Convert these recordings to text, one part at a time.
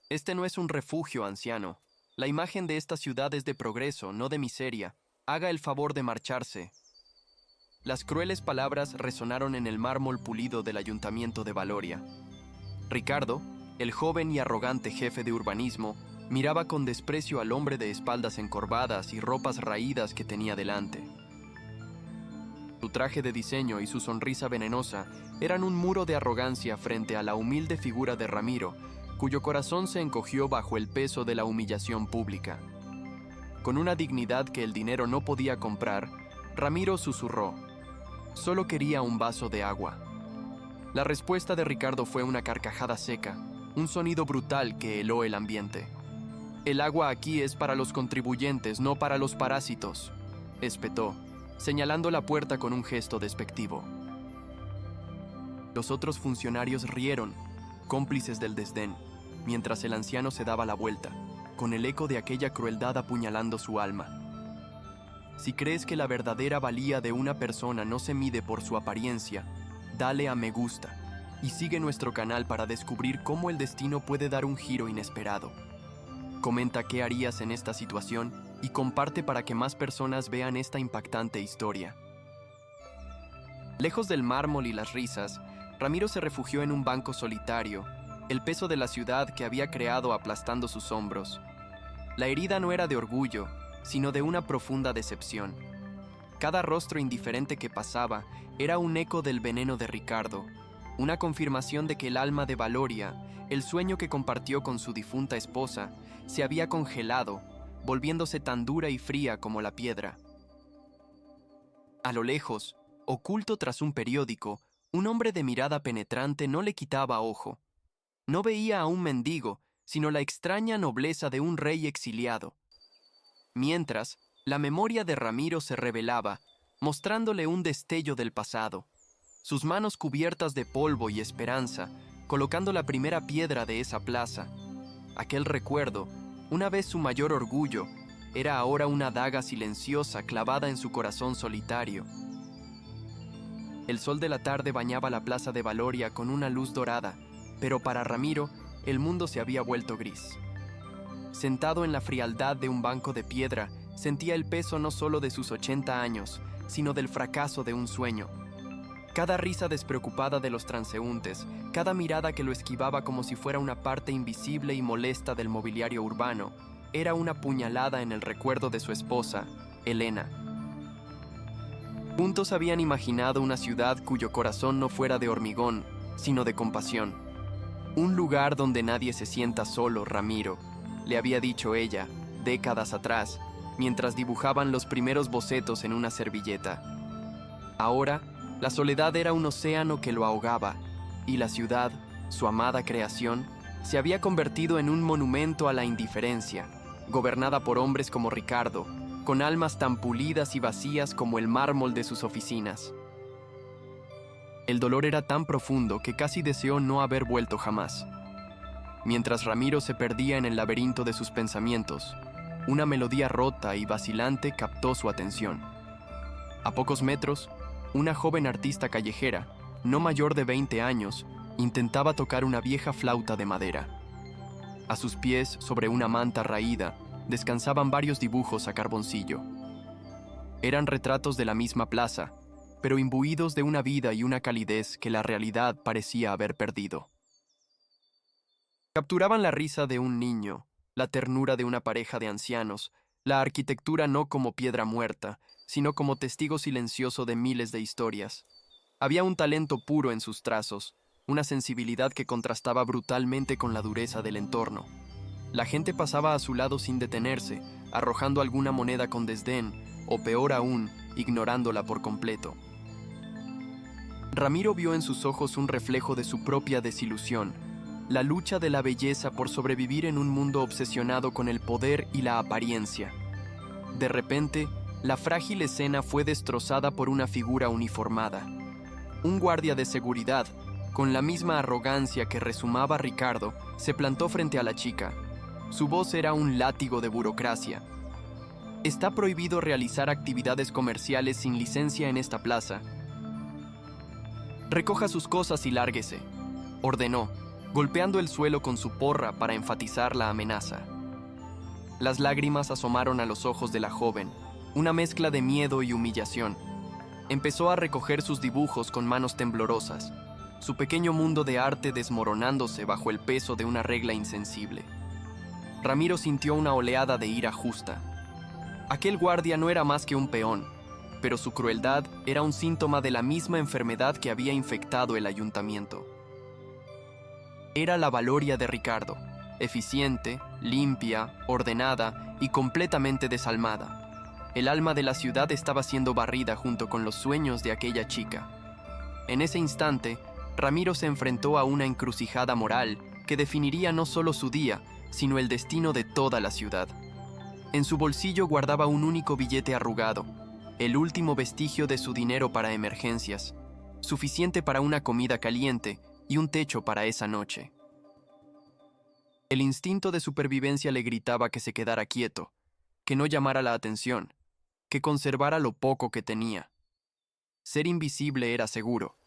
Este no es un refugio, anciano. La imagen de esta ciudad es de progreso, no de miseria. Haga el favor de marcharse. Las crueles palabras resonaron en el mármol pulido del ayuntamiento de Valoria. Ricardo, el joven y arrogante jefe de urbanismo, miraba con desprecio al hombre de espaldas encorvadas y ropas raídas que tenía delante. Su traje de diseño y su sonrisa venenosa eran un muro de arrogancia frente a la humilde figura de Ramiro, cuyo corazón se encogió bajo el peso de la humillación pública. Con una dignidad que el dinero no podía comprar, Ramiro susurró: «Solo quería un vaso de agua». La respuesta de Ricardo fue una carcajada seca, un sonido brutal que heló el ambiente. «El agua aquí es para los contribuyentes, no para los parásitos», espetó, señalando la puerta con un gesto despectivo. Los otros funcionarios rieron, cómplices del desdén, mientras el anciano se daba la vuelta, con el eco de aquella crueldad apuñalando su alma. Si crees que la verdadera valía de una persona no se mide por su apariencia, dale a me gusta y sigue nuestro canal para descubrir cómo el destino puede dar un giro inesperado. Comenta qué harías en esta situación y comparte para que más personas vean esta impactante historia. Lejos del mármol y las risas, Ramiro se refugió en un banco solitario, el peso de la ciudad que había creado aplastando sus hombros. La herida no era de orgullo, sino de una profunda decepción. Cada rostro indiferente que pasaba era un eco del veneno de Ricardo, una confirmación de que el alma de Valoria, el sueño que compartió con su difunta esposa, se había congelado, volviéndose tan dura y fría como la piedra. A lo lejos, oculto tras un periódico, un hombre de mirada penetrante no le quitaba ojo. No veía a un mendigo, sino la extraña nobleza de un rey exiliado. Mientras, la memoria de Ramiro se revelaba, mostrándole un destello del pasado. Sus manos cubiertas de polvo y esperanza, colocando la primera piedra de esa plaza. Aquel recuerdo, una vez su mayor orgullo, era ahora una daga silenciosa clavada en su corazón solitario. El sol de la tarde bañaba la plaza de Valoria con una luz dorada, pero para Ramiro, el mundo se había vuelto gris. Sentado en la frialdad de un banco de piedra, sentía el peso no solo de sus 80 años, sino del fracaso de un sueño. Cada risa despreocupada de los transeúntes, cada mirada que lo esquivaba como si fuera una parte invisible y molesta del mobiliario urbano, era una puñalada en el recuerdo de su esposa, Elena. Juntos habían imaginado una ciudad cuyo corazón no fuera de hormigón, sino de compasión. Un lugar donde nadie se sienta solo, Ramiro, le había dicho ella, décadas atrás, mientras dibujaban los primeros bocetos en una servilleta. Ahora, la soledad era un océano que lo ahogaba, y la ciudad, su amada creación, se había convertido en un monumento a la indiferencia, gobernada por hombres como Ricardo, con almas tan pulidas y vacías como el mármol de sus oficinas. El dolor era tan profundo que casi deseó no haber vuelto jamás. Mientras Ramiro se perdía en el laberinto de sus pensamientos, una melodía rota y vacilante captó su atención. A pocos metros, una joven artista callejera, no mayor de 20 años, intentaba tocar una vieja flauta de madera. A sus pies, sobre una manta raída, descansaban varios dibujos a carboncillo. Eran retratos de la misma plaza, pero imbuidos de una vida y una calidez que la realidad parecía haber perdido. Capturaban la risa de un niño, la ternura de una pareja de ancianos, la arquitectura no como piedra muerta, sino como testigo silencioso de miles de historias. Había un talento puro en sus trazos, una sensibilidad que contrastaba brutalmente con la dureza del entorno. La gente pasaba a su lado sin detenerse, arrojando alguna moneda con desdén, o peor aún, ignorándola por completo. Ramiro vio en sus ojos un reflejo de su propia desilusión, la lucha de la belleza por sobrevivir en un mundo obsesionado con el poder y la apariencia. De repente, la frágil escena fue destrozada por una figura uniformada. Un guardia de seguridad, con la misma arrogancia que rezumaba Ricardo, se plantó frente a la chica. Su voz era un látigo de burocracia. Está prohibido realizar actividades comerciales sin licencia en esta plaza. Recoja sus cosas y lárguese, ordenó, golpeando el suelo con su porra para enfatizar la amenaza. Las lágrimas asomaron a los ojos de la joven, una mezcla de miedo y humillación. Empezó a recoger sus dibujos con manos temblorosas, su pequeño mundo de arte desmoronándose bajo el peso de una regla insensible. Ramiro sintió una oleada de ira justa. Aquel guardia no era más que un peón, pero su crueldad era un síntoma de la misma enfermedad que había infectado el ayuntamiento. Era la Valoria de Ricardo, eficiente, limpia, ordenada y completamente desalmada. El alma de la ciudad estaba siendo barrida junto con los sueños de aquella chica. En ese instante, Ramiro se enfrentó a una encrucijada moral que definiría no solo su día, sino el destino de toda la ciudad. En su bolsillo guardaba un único billete arrugado, el último vestigio de su dinero para emergencias, suficiente para una comida caliente y un techo para esa noche. El instinto de supervivencia le gritaba que se quedara quieto, que no llamara la atención, que conservara lo poco que tenía. Ser invisible era seguro,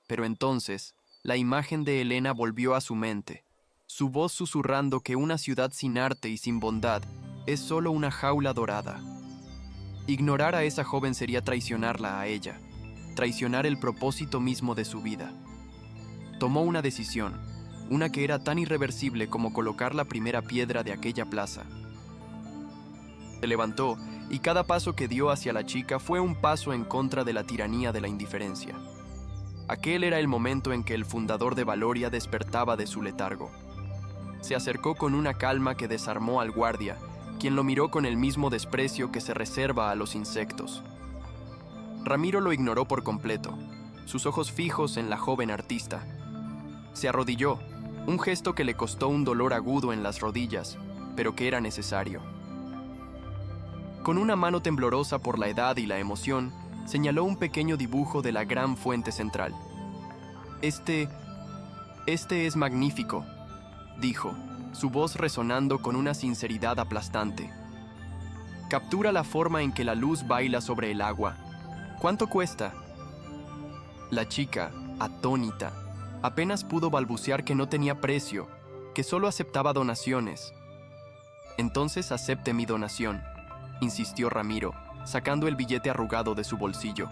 pero entonces la imagen de Elena volvió a su mente, su voz susurrando que una ciudad sin arte y sin bondad es solo una jaula dorada. Ignorar a esa joven sería traicionarla a ella, traicionar el propósito mismo de su vida. Tomó una decisión, una que era tan irreversible como colocar la primera piedra de aquella plaza. Se levantó y cada paso que dio hacia la chica fue un paso en contra de la tiranía de la indiferencia. Aquel era el momento en que el fundador de Valoria despertaba de su letargo. Se acercó con una calma que desarmó al guardia, quien lo miró con el mismo desprecio que se reserva a los insectos. Ramiro lo ignoró por completo, sus ojos fijos en la joven artista. Se arrodilló, un gesto que le costó un dolor agudo en las rodillas, pero que era necesario. Con una mano temblorosa por la edad y la emoción, señaló un pequeño dibujo de la gran fuente central. Este es magnífico, dijo, su voz resonando con una sinceridad aplastante. Captura la forma en que la luz baila sobre el agua. ¿Cuánto cuesta? La chica, atónita, apenas pudo balbucear que no tenía precio, que solo aceptaba donaciones. Entonces acepte mi donación, insistió Ramiro, sacando el billete arrugado de su bolsillo.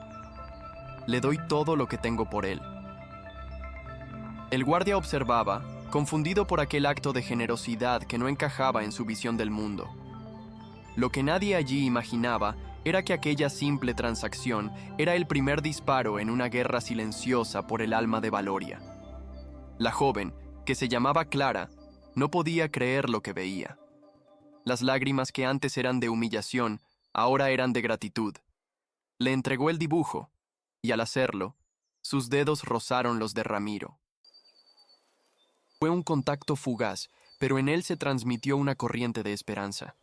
Le doy todo lo que tengo por él. El guardia observaba, confundido por aquel acto de generosidad que no encajaba en su visión del mundo. Lo que nadie allí imaginaba era que aquella simple transacción era el primer disparo en una guerra silenciosa por el alma de Valoria. La joven, que se llamaba Clara, no podía creer lo que veía. Las lágrimas que antes eran de humillación, ahora eran de gratitud. Le entregó el dibujo, y al hacerlo, sus dedos rozaron los de Ramiro. Fue un contacto fugaz, pero en él se transmitió una corriente de esperanza.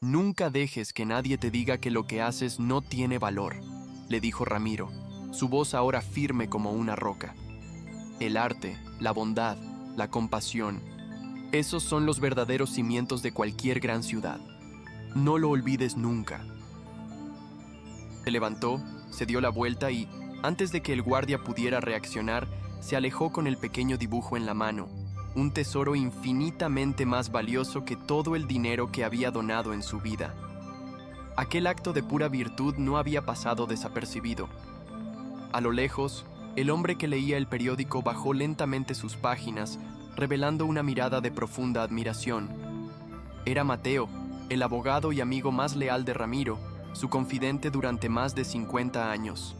Nunca dejes que nadie te diga que lo que haces no tiene valor, le dijo Ramiro, su voz ahora firme como una roca. El arte, la bondad, la compasión, esos son los verdaderos cimientos de cualquier gran ciudad. No lo olvides nunca. Se levantó, se dio la vuelta y, antes de que el guardia pudiera reaccionar, se alejó con el pequeño dibujo en la mano, un tesoro infinitamente más valioso que todo el dinero que había donado en su vida. Aquel acto de pura virtud no había pasado desapercibido. A lo lejos, el hombre que leía el periódico bajó lentamente sus páginas, revelando una mirada de profunda admiración. Era Mateo, el abogado y amigo más leal de Ramiro, su confidente durante más de 50 años.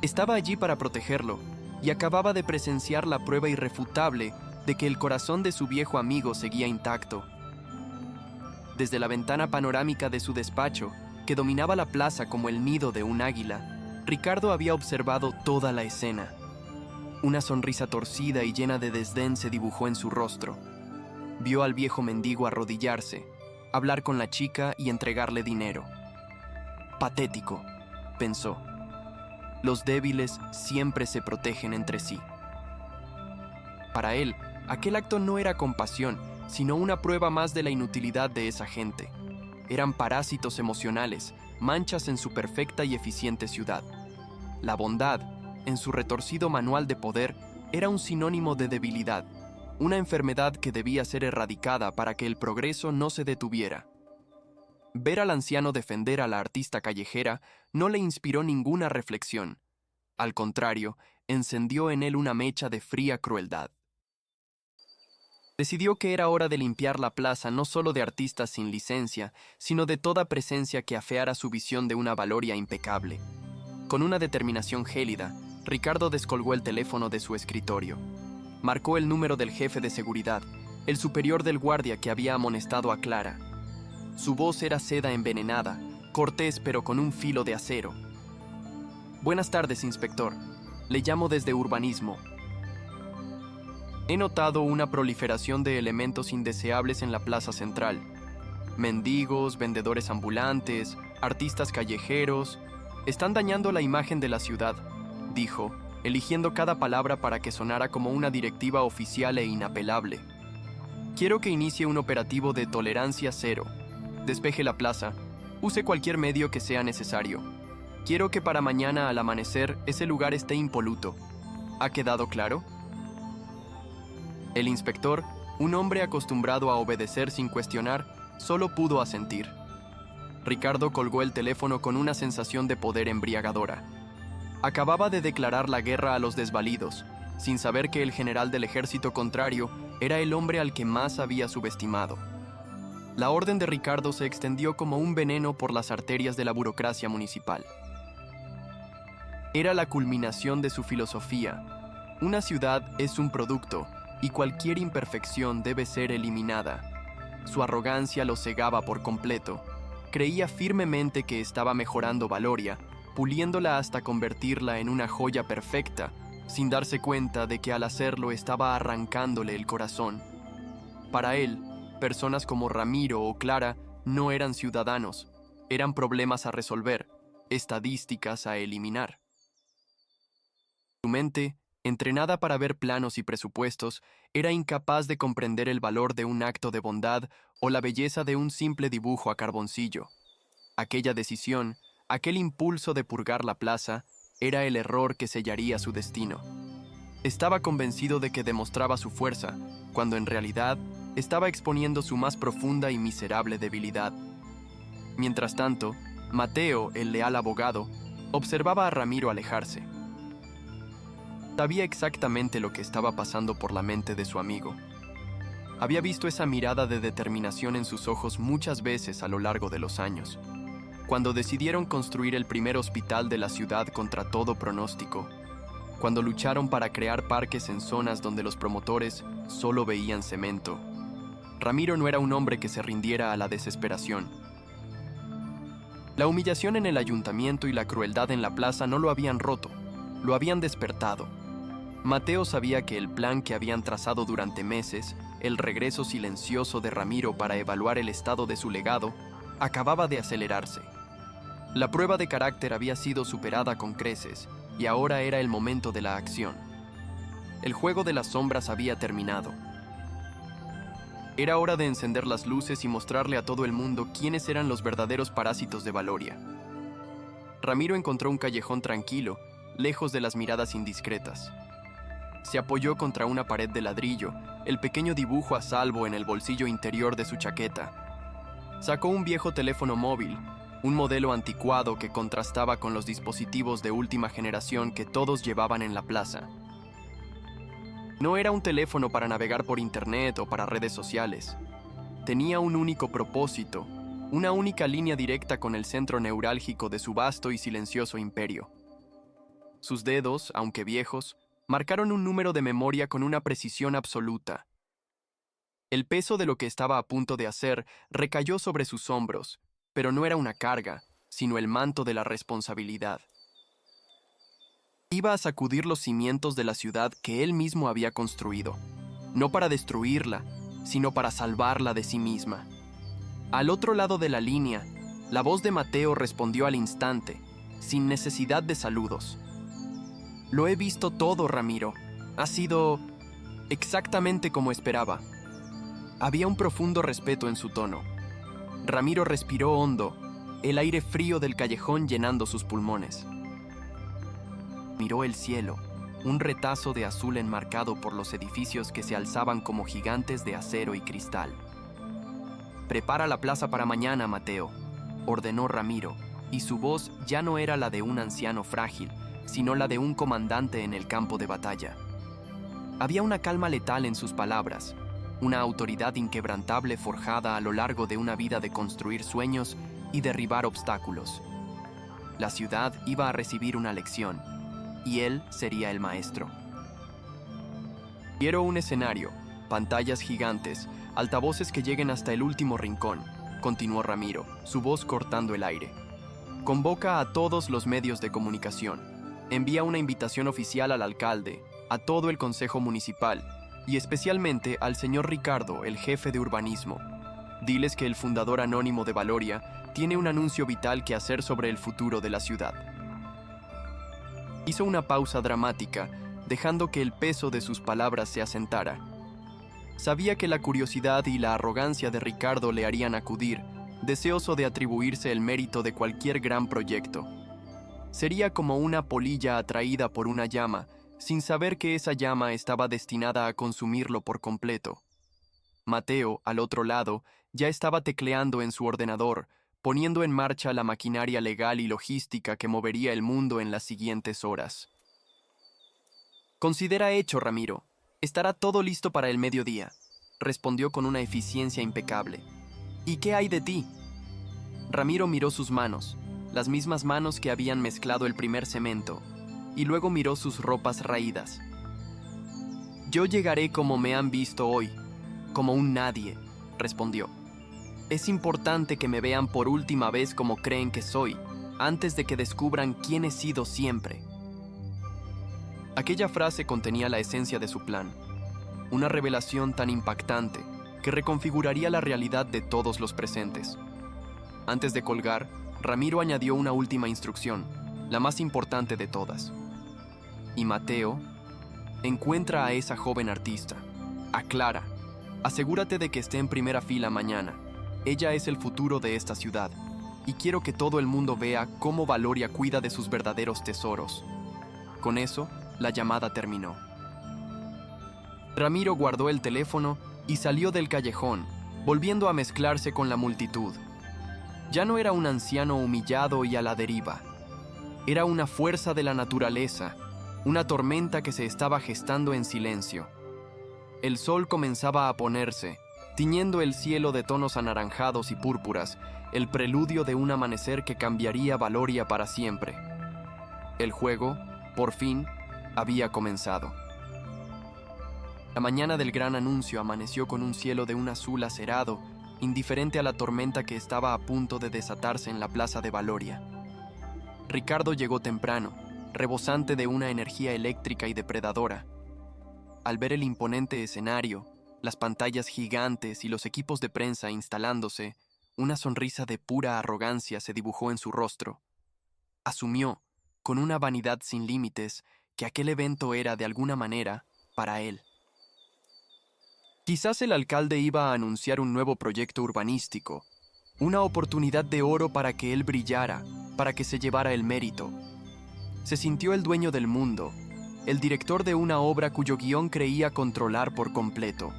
Estaba allí para protegerlo, y acababa de presenciar la prueba irrefutable de que el corazón de su viejo amigo seguía intacto. Desde la ventana panorámica de su despacho, que dominaba la plaza como el nido de un águila, Ricardo había observado toda la escena. Una sonrisa torcida y llena de desdén se dibujó en su rostro. Vio al viejo mendigo arrodillarse, hablar con la chica y entregarle dinero. Patético, pensó. Los débiles siempre se protegen entre sí. Para él, aquel acto no era compasión, sino una prueba más de la inutilidad de esa gente. Eran parásitos emocionales, manchas en su perfecta y eficiente ciudad. La bondad, en su retorcido manual de poder, era un sinónimo de debilidad, una enfermedad que debía ser erradicada para que el progreso no se detuviera. Ver al anciano defender a la artista callejera no le inspiró ninguna reflexión. Al contrario, encendió en él una mecha de fría crueldad. Decidió que era hora de limpiar la plaza no solo de artistas sin licencia, sino de toda presencia que afeara su visión de una Valoria impecable. Con una determinación gélida, Ricardo descolgó el teléfono de su escritorio. Marcó el número del jefe de seguridad, el superior del guardia que había amonestado a Clara. Su voz era seda envenenada, cortés pero con un filo de acero. Buenas tardes, inspector. Le llamo desde Urbanismo. He notado una proliferación de elementos indeseables en la plaza central. Mendigos, vendedores ambulantes, artistas callejeros. Están dañando la imagen de la ciudad, dijo, eligiendo cada palabra para que sonara como una directiva oficial e inapelable. Quiero que inicie un operativo de tolerancia cero. Despeje la plaza. Use cualquier medio que sea necesario. Quiero que para mañana al amanecer ese lugar esté impoluto. ¿Ha quedado claro? El inspector, un hombre acostumbrado a obedecer sin cuestionar, solo pudo asentir. Ricardo colgó el teléfono con una sensación de poder embriagadora. Acababa de declarar la guerra a los desvalidos, sin saber que el general del ejército contrario era el hombre al que más había subestimado. La orden de Ricardo se extendió como un veneno por las arterias de la burocracia municipal. Era la culminación de su filosofía. Una ciudad es un producto, y cualquier imperfección debe ser eliminada. Su arrogancia lo cegaba por completo. Creía firmemente que estaba mejorando Valoria, puliéndola hasta convertirla en una joya perfecta, sin darse cuenta de que al hacerlo estaba arrancándole el corazón. Para él, personas como Ramiro o Clara no eran ciudadanos, eran problemas a resolver, estadísticas a eliminar. Su mente, entrenada para ver planos y presupuestos, era incapaz de comprender el valor de un acto de bondad o la belleza de un simple dibujo a carboncillo. Aquella decisión, aquel impulso de purgar la plaza, era el error que sellaría su destino. Estaba convencido de que demostraba su fuerza, cuando en realidad estaba exponiendo su más profunda y miserable debilidad. Mientras tanto, Mateo, el leal abogado, observaba a Ramiro alejarse. Sabía exactamente lo que estaba pasando por la mente de su amigo. Había visto esa mirada de determinación en sus ojos muchas veces a lo largo de los años. Cuando decidieron construir el primer hospital de la ciudad contra todo pronóstico. Cuando lucharon para crear parques en zonas donde los promotores solo veían cemento. Ramiro no era un hombre que se rindiera a la desesperación. La humillación en el ayuntamiento y la crueldad en la plaza no lo habían roto, lo habían despertado. Mateo sabía que el plan que habían trazado durante meses, el regreso silencioso de Ramiro para evaluar el estado de su legado, acababa de acelerarse. La prueba de carácter había sido superada con creces, y ahora era el momento de la acción. El juego de las sombras había terminado. Era hora de encender las luces y mostrarle a todo el mundo quiénes eran los verdaderos parásitos de Valoria. Ramiro encontró un callejón tranquilo, lejos de las miradas indiscretas. Se apoyó contra una pared de ladrillo, el pequeño dibujo a salvo en el bolsillo interior de su chaqueta. Sacó un viejo teléfono móvil, un modelo anticuado que contrastaba con los dispositivos de última generación que todos llevaban en la plaza. No era un teléfono para navegar por internet o para redes sociales. Tenía un único propósito, una única línea directa con el centro neurálgico de su vasto y silencioso imperio. Sus dedos, aunque viejos, marcaron un número de memoria con una precisión absoluta. El peso de lo que estaba a punto de hacer recayó sobre sus hombros, pero no era una carga, sino el manto de la responsabilidad. Iba a sacudir los cimientos de la ciudad que él mismo había construido, no para destruirla, sino para salvarla de sí misma. Al otro lado de la línea, la voz de Mateo respondió al instante, sin necesidad de saludos. Lo he visto todo, Ramiro. Ha sido exactamente como esperaba. Había un profundo respeto en su tono. Ramiro respiró hondo, el aire frío del callejón llenando sus pulmones. Miró el cielo. un retazo de azul enmarcado por los edificios que se alzaban como gigantes de acero y cristal. «Prepara la plaza para mañana, Mateo», ordenó Ramiro, y su voz ya no era la de un anciano frágil, sino la de un comandante en el campo de batalla. Había una calma letal en sus palabras, una autoridad inquebrantable forjada a lo largo de una vida de construir sueños y derribar obstáculos. La ciudad iba a recibir una lección, y él sería el maestro. «Quiero un escenario, pantallas gigantes, altavoces que lleguen hasta el último rincón», continuó Ramiro, su voz cortando el aire. «Convoca a todos los medios de comunicación. Envía una invitación oficial al alcalde, a todo el consejo municipal y especialmente al señor Ricardo, el jefe de urbanismo. Diles que el fundador anónimo de Valoria tiene un anuncio vital que hacer sobre el futuro de la ciudad». Hizo una pausa dramática, dejando que el peso de sus palabras se asentara. Sabía que la curiosidad y la arrogancia de Ricardo le harían acudir, deseoso de atribuirse el mérito de cualquier gran proyecto. Sería como una polilla atraída por una llama, sin saber que esa llama estaba destinada a consumirlo por completo. Mateo, al otro lado, ya estaba tecleando en su ordenador, poniendo en marcha la maquinaria legal y logística que movería el mundo en las siguientes horas. «Considera hecho, Ramiro. Estará todo listo para el mediodía», respondió con una eficiencia impecable. «¿Y qué hay de ti?» Ramiro miró sus manos, las mismas manos que habían mezclado el primer cemento, y luego miró sus ropas raídas. «Yo llegaré como me han visto hoy, como un nadie», respondió. «Es importante que me vean por última vez como creen que soy, antes de que descubran quién he sido siempre». Aquella frase contenía la esencia de su plan, una revelación tan impactante que reconfiguraría la realidad de todos los presentes. Antes de colgar, Ramiro añadió una última instrucción, la más importante de todas. «Y Mateo, encuentra a esa joven artista, a Clara. Asegúrate de que esté en primera fila mañana. Ella es el futuro de esta ciudad, y quiero que todo el mundo vea cómo Valoria cuida de sus verdaderos tesoros». Con eso, la llamada terminó. Ramiro guardó el teléfono y salió del callejón, volviendo a mezclarse con la multitud. Ya no era un anciano humillado y a la deriva. Era una fuerza de la naturaleza, una tormenta que se estaba gestando en silencio. El sol comenzaba a ponerse, tiñendo el cielo de tonos anaranjados y púrpuras, el preludio de un amanecer que cambiaría Valoria para siempre. El juego, por fin, había comenzado. La mañana del gran anuncio amaneció con un cielo de un azul acerado, indiferente a la tormenta que estaba a punto de desatarse en la plaza de Valoria. Ricardo llegó temprano, rebosante de una energía eléctrica y depredadora. Al ver el imponente escenario, las pantallas gigantes y los equipos de prensa instalándose, una sonrisa de pura arrogancia se dibujó en su rostro. Asumió, con una vanidad sin límites, que aquel evento era, de alguna manera, para él. Quizás el alcalde iba a anunciar un nuevo proyecto urbanístico, una oportunidad de oro para que él brillara, para que se llevara el mérito. Se sintió el dueño del mundo, el director de una obra cuyo guión creía controlar por completo.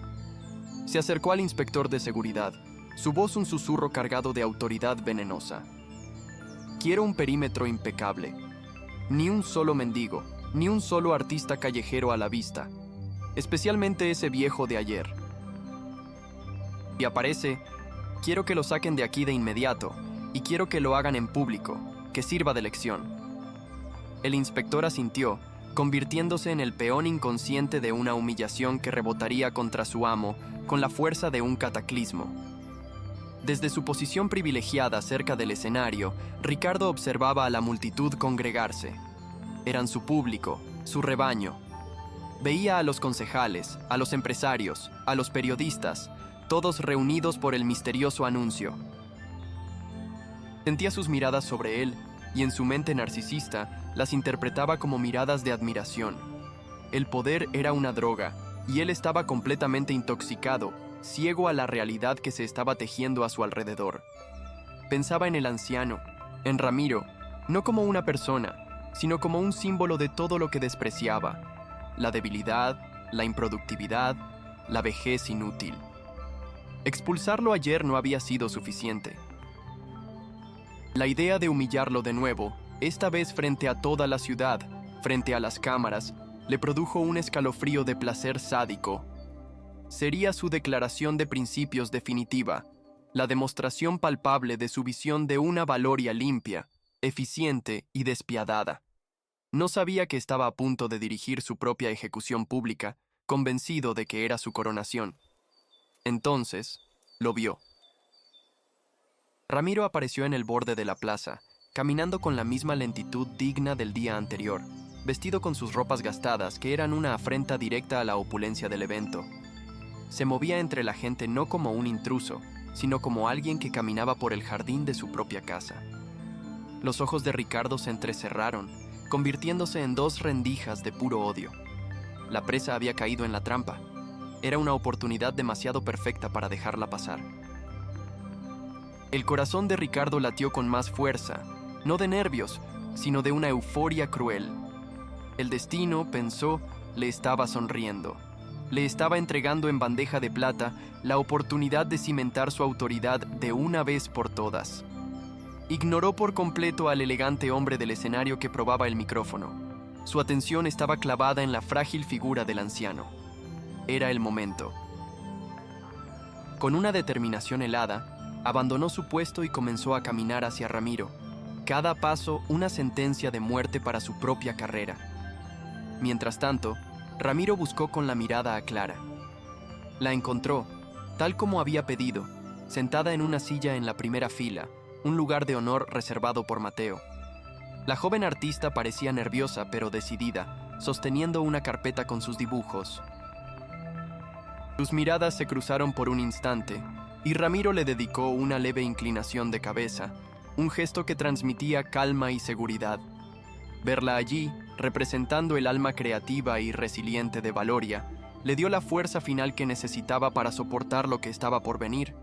Se acercó al inspector de seguridad, su voz un susurro cargado de autoridad venenosa. «Quiero un perímetro impecable. Ni un solo mendigo, ni un solo artista callejero a la vista, especialmente ese viejo de ayer. Si aparece, quiero que lo saquen de aquí de inmediato, y quiero que lo hagan en público, que sirva de lección». El inspector asintió, convirtiéndose en el peón inconsciente de una humillación que rebotaría contra su amo con la fuerza de un cataclismo. Desde su posición privilegiada cerca del escenario, Ricardo observaba a la multitud congregarse. Eran su público, su rebaño. Veía a los concejales, a los empresarios, a los periodistas, todos reunidos por el misterioso anuncio. Sentía sus miradas sobre él, y en su mente narcisista las interpretaba como miradas de admiración. El poder era una droga, y él estaba completamente intoxicado, ciego a la realidad que se estaba tejiendo a su alrededor. Pensaba en el anciano, en Ramiro, no como una persona, sino como un símbolo de todo lo que despreciaba, la debilidad, la improductividad, la vejez inútil. Expulsarlo ayer no había sido suficiente. La idea de humillarlo de nuevo, esta vez frente a toda la ciudad, frente a las cámaras, le produjo un escalofrío de placer sádico. Sería su declaración de principios definitiva, la demostración palpable de su visión de una Valoria limpia, eficiente y despiadada. No sabía que estaba a punto de dirigir su propia ejecución pública, convencido de que era su coronación. Entonces, lo vio. Ramiro apareció en el borde de la plaza, caminando con la misma lentitud digna del día anterior, vestido con sus ropas gastadas que eran una afrenta directa a la opulencia del evento. Se movía entre la gente no como un intruso, sino como alguien que caminaba por el jardín de su propia casa. Los ojos de Ricardo se entrecerraron, convirtiéndose en dos rendijas de puro odio. La presa había caído en la trampa. Era una oportunidad demasiado perfecta para dejarla pasar. El corazón de Ricardo latió con más fuerza, no de nervios, sino de una euforia cruel. El destino, pensó, le estaba sonriendo. Le estaba entregando en bandeja de plata la oportunidad de cimentar su autoridad de una vez por todas. Ignoró por completo al elegante hombre del escenario que probaba el micrófono. Su atención estaba clavada en la frágil figura del anciano. Era el momento. Con una determinación helada, abandonó su puesto y comenzó a caminar hacia Ramiro. Cada paso una sentencia de muerte para su propia carrera. Mientras tanto, Ramiro buscó con la mirada a Clara. La encontró, tal como había pedido, sentada en una silla en la primera fila, un lugar de honor reservado por Mateo. La joven artista parecía nerviosa pero decidida, sosteniendo una carpeta con sus dibujos. Sus miradas se cruzaron por un instante, y Ramiro le dedicó una leve inclinación de cabeza, un gesto que transmitía calma y seguridad. Verla allí, representando el alma creativa y resiliente de Valoria, le dio la fuerza final que necesitaba para soportar lo que estaba por venir.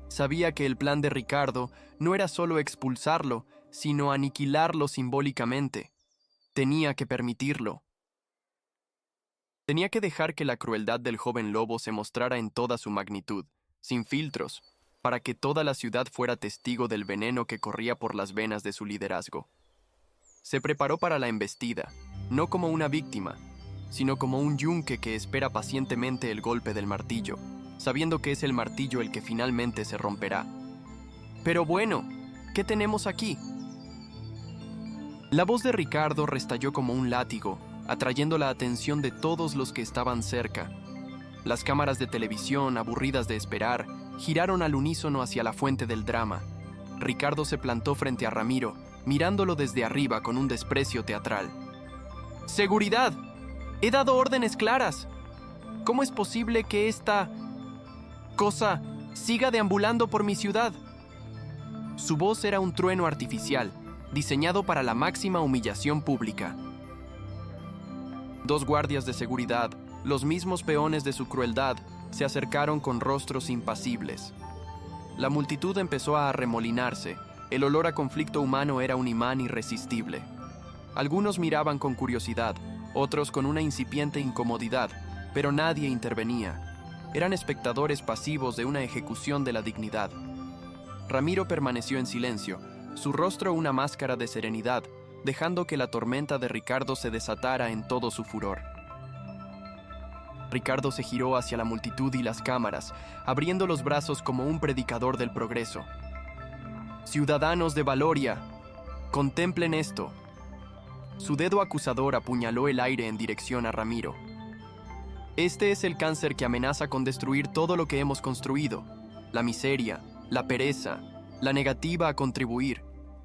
Sabía que el plan de Ricardo no era solo expulsarlo, sino aniquilarlo simbólicamente. Tenía que permitirlo. Tenía que dejar que la crueldad del joven lobo se mostrara en toda su magnitud, sin filtros, para que toda la ciudad fuera testigo del veneno que corría por las venas de su liderazgo. Se preparó para la embestida, no como una víctima, sino como un yunque que espera pacientemente el golpe del martillo, sabiendo que es el martillo el que finalmente se romperá. Pero bueno, ¿qué tenemos aquí? La voz de Ricardo restalló como un látigo, atrayendo la atención de todos los que estaban cerca. Las cámaras de televisión, aburridas de esperar, giraron al unísono hacia la fuente del drama. Ricardo se plantó frente a Ramiro, mirándolo desde arriba con un desprecio teatral. ¡Seguridad! ¡He dado órdenes claras! ¿Cómo es posible que esta cosa siga deambulando por mi ciudad? Su voz era un trueno artificial, diseñado para la máxima humillación pública. Dos guardias de seguridad, los mismos peones de su crueldad, se acercaron con rostros impasibles. La multitud empezó a arremolinarse. El olor a conflicto humano era un imán irresistible. Algunos miraban con curiosidad, otros con una incipiente incomodidad, pero nadie intervenía. Eran espectadores pasivos de una ejecución de la dignidad. Ramiro permaneció en silencio, su rostro una máscara de serenidad, dejando que la tormenta de Ricardo se desatara en todo su furor. Ricardo se giró hacia la multitud y las cámaras, abriendo los brazos como un predicador del progreso. «Ciudadanos de Valoria, contemplen esto». Su dedo acusador apuñaló el aire en dirección a Ramiro. «Este es el cáncer que amenaza con destruir todo lo que hemos construido. La miseria, la pereza, la negativa a contribuir.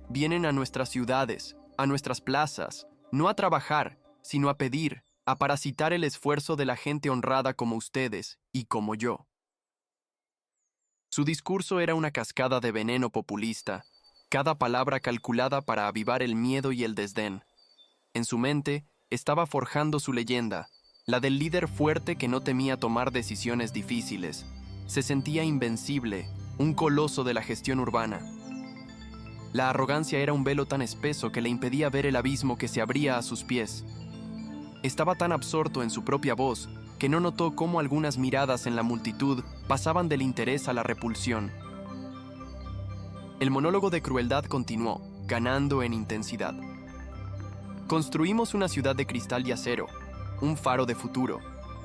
Vienen a nuestras ciudades, a nuestras plazas, no a trabajar, sino a pedir, a parasitar el esfuerzo de la gente honrada como ustedes y como yo». Su discurso era una cascada de veneno populista, cada palabra calculada para avivar el miedo y el desdén. En su mente estaba forjando su leyenda, la del líder fuerte que no temía tomar decisiones difíciles. Se sentía invencible, un coloso de la gestión urbana. La arrogancia era un velo tan espeso que le impedía ver el abismo que se abría a sus pies. Estaba tan absorto en su propia voz que no notó cómo algunas miradas en la multitud pasaban del interés a la repulsión. El monólogo de crueldad continuó, ganando en intensidad. Construimos una ciudad de cristal y acero, un faro de futuro,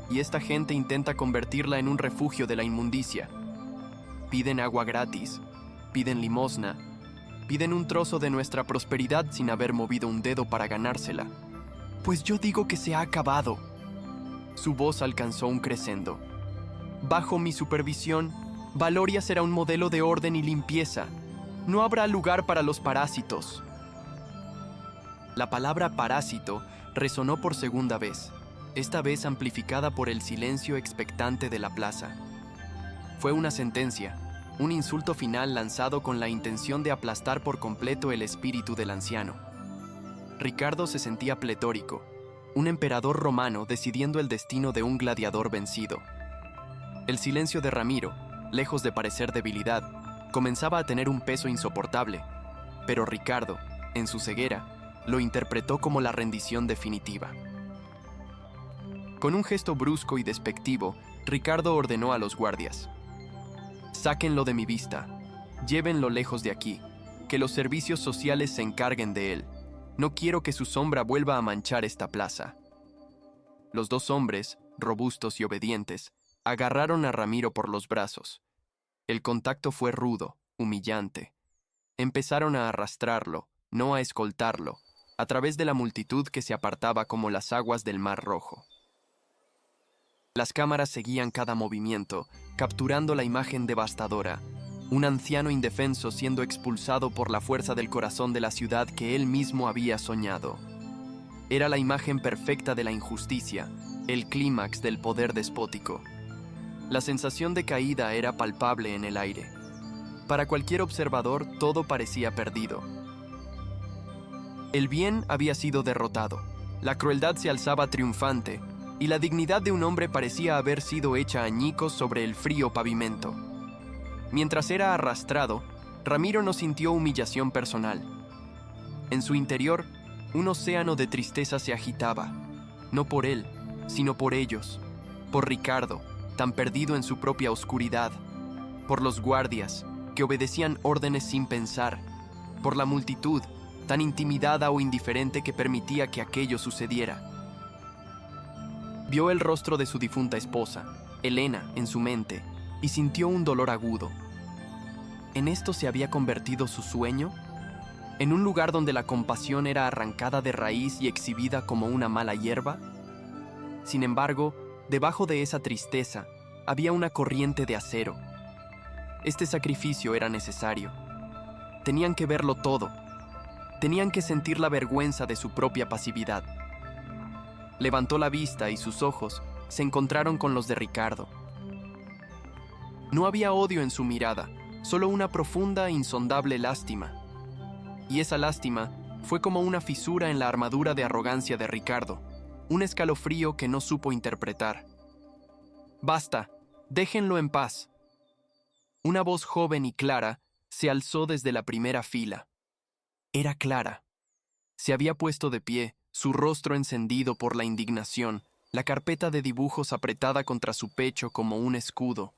y esta gente intenta convertirla en un refugio de la inmundicia. Piden agua gratis, piden limosna, piden un trozo de nuestra prosperidad sin haber movido un dedo para ganársela. Pues yo digo que se ha acabado. Su voz alcanzó un crescendo. Bajo mi supervisión, Valoria será un modelo de orden y limpieza. No habrá lugar para los parásitos. La palabra parásito resonó por segunda vez, esta vez amplificada por el silencio expectante de la plaza. Fue una sentencia, un insulto final lanzado con la intención de aplastar por completo el espíritu del anciano. Ricardo se sentía pletórico, un emperador romano decidiendo el destino de un gladiador vencido. El silencio de Ramiro, lejos de parecer debilidad, comenzaba a tener un peso insoportable, pero Ricardo, en su ceguera, lo interpretó como la rendición definitiva. Con un gesto brusco y despectivo, Ricardo ordenó a los guardias: «Sáquenlo de mi vista, llévenlo lejos de aquí, que los servicios sociales se encarguen de él. No quiero que su sombra vuelva a manchar esta plaza». Los dos hombres, robustos y obedientes, agarraron a Ramiro por los brazos. El contacto fue rudo, humillante. Empezaron a arrastrarlo, no a escoltarlo, a través de la multitud que se apartaba como las aguas del Mar Rojo. Las cámaras seguían cada movimiento, capturando la imagen devastadora. Un anciano indefenso siendo expulsado por la fuerza del corazón de la ciudad que él mismo había soñado. Era la imagen perfecta de la injusticia, el clímax del poder despótico. La sensación de caída era palpable en el aire. Para cualquier observador, todo parecía perdido. El bien había sido derrotado, la crueldad se alzaba triunfante, y la dignidad de un hombre parecía haber sido hecha añicos sobre el frío pavimento. Mientras era arrastrado, Ramiro no sintió humillación personal. En su interior, un océano de tristeza se agitaba, no por él, sino por ellos, por Ricardo, tan perdido en su propia oscuridad, por los guardias, que obedecían órdenes sin pensar, por la multitud, tan intimidada o indiferente que permitía que aquello sucediera. Vio el rostro de su difunta esposa, Helena, en su mente, y sintió un dolor agudo. ¿En esto se había convertido su sueño? ¿En un lugar donde la compasión era arrancada de raíz y exhibida como una mala hierba? Sin embargo, debajo de esa tristeza, había una corriente de acero. Este sacrificio era necesario. Tenían que verlo todo. Tenían que sentir la vergüenza de su propia pasividad. Levantó la vista y sus ojos se encontraron con los de Ricardo. No había odio en su mirada, solo una profunda e insondable lástima. Y esa lástima fue como una fisura en la armadura de arrogancia de Ricardo, un escalofrío que no supo interpretar. «Basta, déjenlo en paz». Una voz joven y clara se alzó desde la primera fila. Era Clara. Se había puesto de pie, su rostro encendido por la indignación, la carpeta de dibujos apretada contra su pecho como un escudo.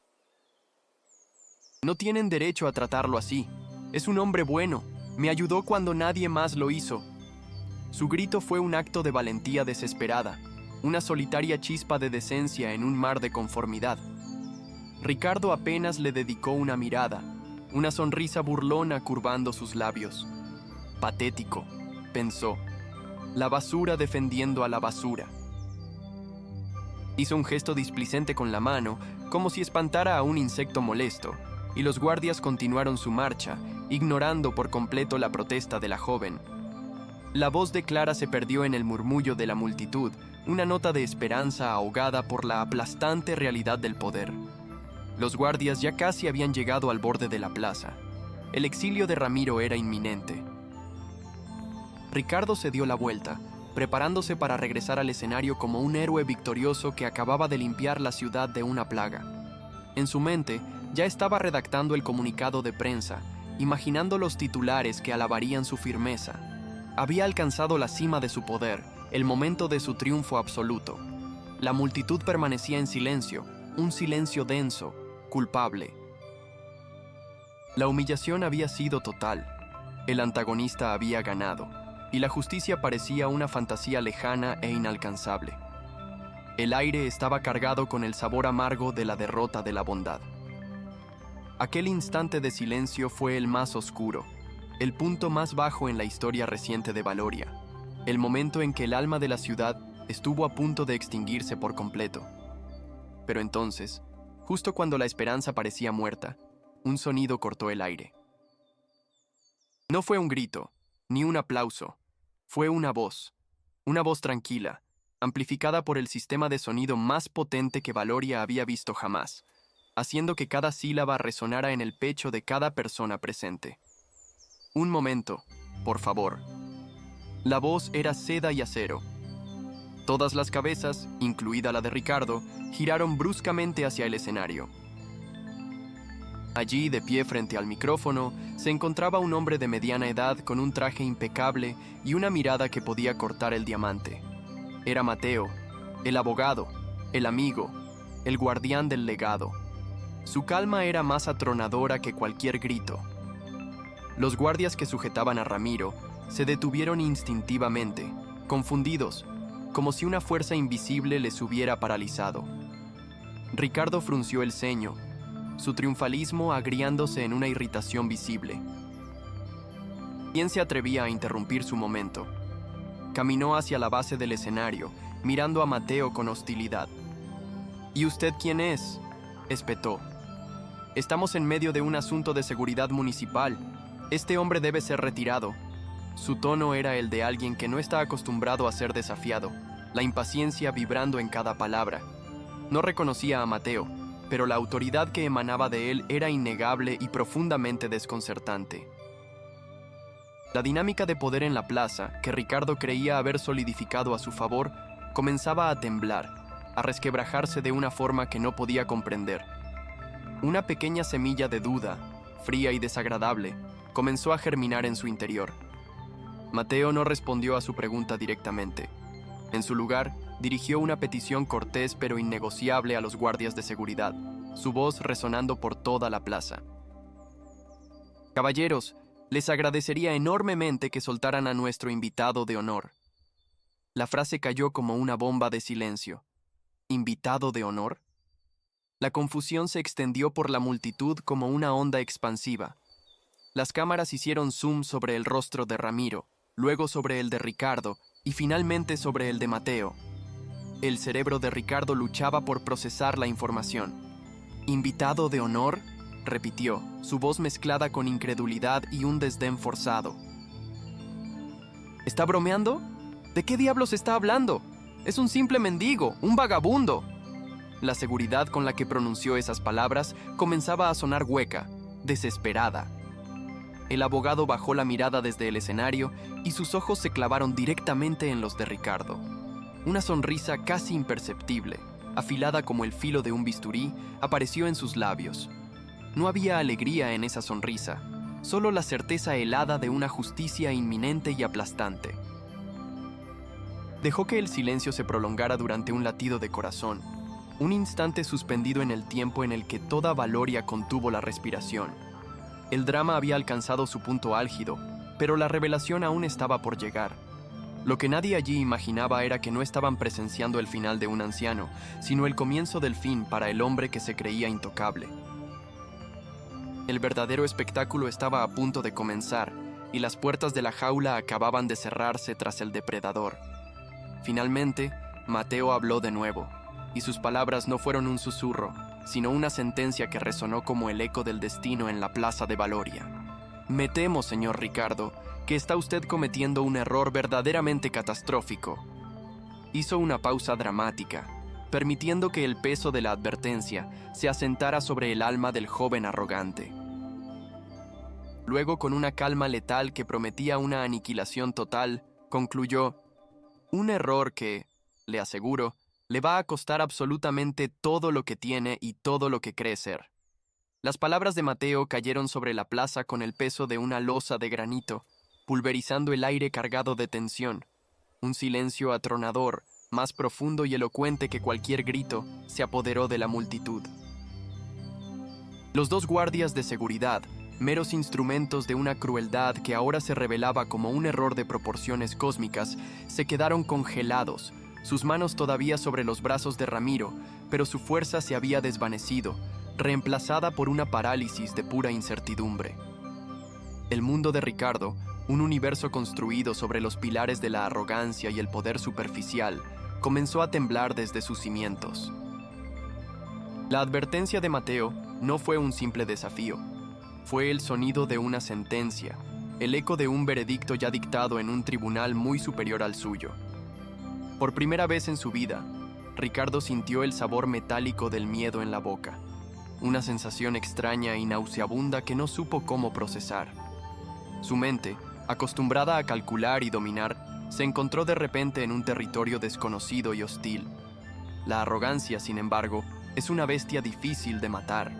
«No tienen derecho a tratarlo así. Es un hombre bueno. Me ayudó cuando nadie más lo hizo». Su grito fue un acto de valentía desesperada, una solitaria chispa de decencia en un mar de conformidad. Ricardo apenas le dedicó una mirada, una sonrisa burlona curvando sus labios. Patético, pensó. La basura defendiendo a la basura. Hizo un gesto displicente con la mano, como si espantara a un insecto molesto, y los guardias continuaron su marcha, ignorando por completo la protesta de la joven. La voz de Clara se perdió en el murmullo de la multitud, una nota de esperanza ahogada por la aplastante realidad del poder. Los guardias ya casi habían llegado al borde de la plaza. El exilio de Ramiro era inminente. Ricardo se dio la vuelta, preparándose para regresar al escenario como un héroe victorioso que acababa de limpiar la ciudad de una plaga. En su mente, ya estaba redactando el comunicado de prensa, imaginando los titulares que alabarían su firmeza. Había alcanzado la cima de su poder, el momento de su triunfo absoluto. La multitud permanecía en silencio, un silencio denso, culpable. La humillación había sido total. El antagonista había ganado, y la justicia parecía una fantasía lejana e inalcanzable. El aire estaba cargado con el sabor amargo de la derrota de la bondad. Aquel instante de silencio fue el más oscuro, el punto más bajo en la historia reciente de Valoria, el momento en que el alma de la ciudad estuvo a punto de extinguirse por completo. Pero entonces, justo cuando la esperanza parecía muerta, un sonido cortó el aire. No fue un grito, ni un aplauso, fue una voz tranquila, amplificada por el sistema de sonido más potente que Valoria había visto jamás, haciendo que cada sílaba resonara en el pecho de cada persona presente. Un momento, por favor. La voz era seda y acero. Todas las cabezas, incluida la de Ricardo, giraron bruscamente hacia el escenario. Allí, de pie frente al micrófono, se encontraba un hombre de mediana edad con un traje impecable y una mirada que podía cortar el diamante. Era Mateo, el abogado, el amigo, el guardián del legado. Su calma era más atronadora que cualquier grito. Los guardias que sujetaban a Ramiro se detuvieron instintivamente, confundidos, como si una fuerza invisible les hubiera paralizado. Ricardo frunció el ceño, su triunfalismo agriándose en una irritación visible. ¿Quién se atrevía a interrumpir su momento? Caminó hacia la base del escenario, mirando a Mateo con hostilidad. ¿Y usted quién es?, espetó. Estamos en medio de un asunto de seguridad municipal. Este hombre debe ser retirado. Su tono era el de alguien que no está acostumbrado a ser desafiado, la impaciencia vibrando en cada palabra. No reconocía a Mateo, pero la autoridad que emanaba de él era innegable y profundamente desconcertante. La dinámica de poder en la plaza, que Ricardo creía haber solidificado a su favor, comenzaba a temblar, a resquebrajarse de una forma que no podía comprender. Una pequeña semilla de duda, fría y desagradable, comenzó a germinar en su interior. Mateo no respondió a su pregunta directamente. En su lugar, dirigió una petición cortés pero innegociable a los guardias de seguridad, su voz resonando por toda la plaza. Caballeros, les agradecería enormemente que soltaran a nuestro invitado de honor. La frase cayó como una bomba de silencio. ¿Invitado de honor? La confusión se extendió por la multitud como una onda expansiva. Las cámaras hicieron zoom sobre el rostro de Ramiro, luego sobre el de Ricardo y finalmente sobre el de Mateo. El cerebro de Ricardo luchaba por procesar la información. ¿Invitado de honor?, repitió, su voz mezclada con incredulidad y un desdén forzado. ¿Está bromeando? ¿De qué diablos está hablando? Es un simple mendigo, un vagabundo. La seguridad con la que pronunció esas palabras comenzaba a sonar hueca, desesperada. El abogado bajó la mirada desde el escenario y sus ojos se clavaron directamente en los de Ricardo. Una sonrisa casi imperceptible, afilada como el filo de un bisturí, apareció en sus labios. No había alegría en esa sonrisa, solo la certeza helada de una justicia inminente y aplastante. Dejó que el silencio se prolongara durante un latido de corazón, un instante suspendido en el tiempo en el que toda Valoria contuvo la respiración. El drama había alcanzado su punto álgido, pero la revelación aún estaba por llegar. Lo que nadie allí imaginaba era que no estaban presenciando el final de un anciano, sino el comienzo del fin para el hombre que se creía intocable. El verdadero espectáculo estaba a punto de comenzar, y las puertas de la jaula acababan de cerrarse tras el depredador. Finalmente, Mateo habló de nuevo, y sus palabras no fueron un susurro, sino una sentencia que resonó como el eco del destino en la plaza de Valoria. Me temo, señor Ricardo, que está usted cometiendo un error verdaderamente catastrófico. Hizo una pausa dramática, permitiendo que el peso de la advertencia se asentara sobre el alma del joven arrogante. Luego, con una calma letal que prometía una aniquilación total, concluyó: un error que, le aseguro, le va a costar absolutamente todo lo que tiene y todo lo que cree ser. Las palabras de Mateo cayeron sobre la plaza con el peso de una losa de granito, pulverizando el aire cargado de tensión. Un silencio atronador, más profundo y elocuente que cualquier grito, se apoderó de la multitud. Los dos guardias de seguridad, meros instrumentos de una crueldad que ahora se revelaba como un error de proporciones cósmicas, se quedaron congelados, sus manos todavía sobre los brazos de Ramiro, pero su fuerza se había desvanecido, reemplazada por una parálisis de pura incertidumbre. El mundo de Ricardo, un universo construido sobre los pilares de la arrogancia y el poder superficial, comenzó a temblar desde sus cimientos. La advertencia de Mateo no fue un simple desafío. Fue el sonido de una sentencia, el eco de un veredicto ya dictado en un tribunal muy superior al suyo. Por primera vez en su vida, Ricardo sintió el sabor metálico del miedo en la boca, una sensación extraña y nauseabunda que no supo cómo procesar. Su mente, acostumbrada a calcular y dominar, se encontró de repente en un territorio desconocido y hostil. La arrogancia, sin embargo, es una bestia difícil de matar.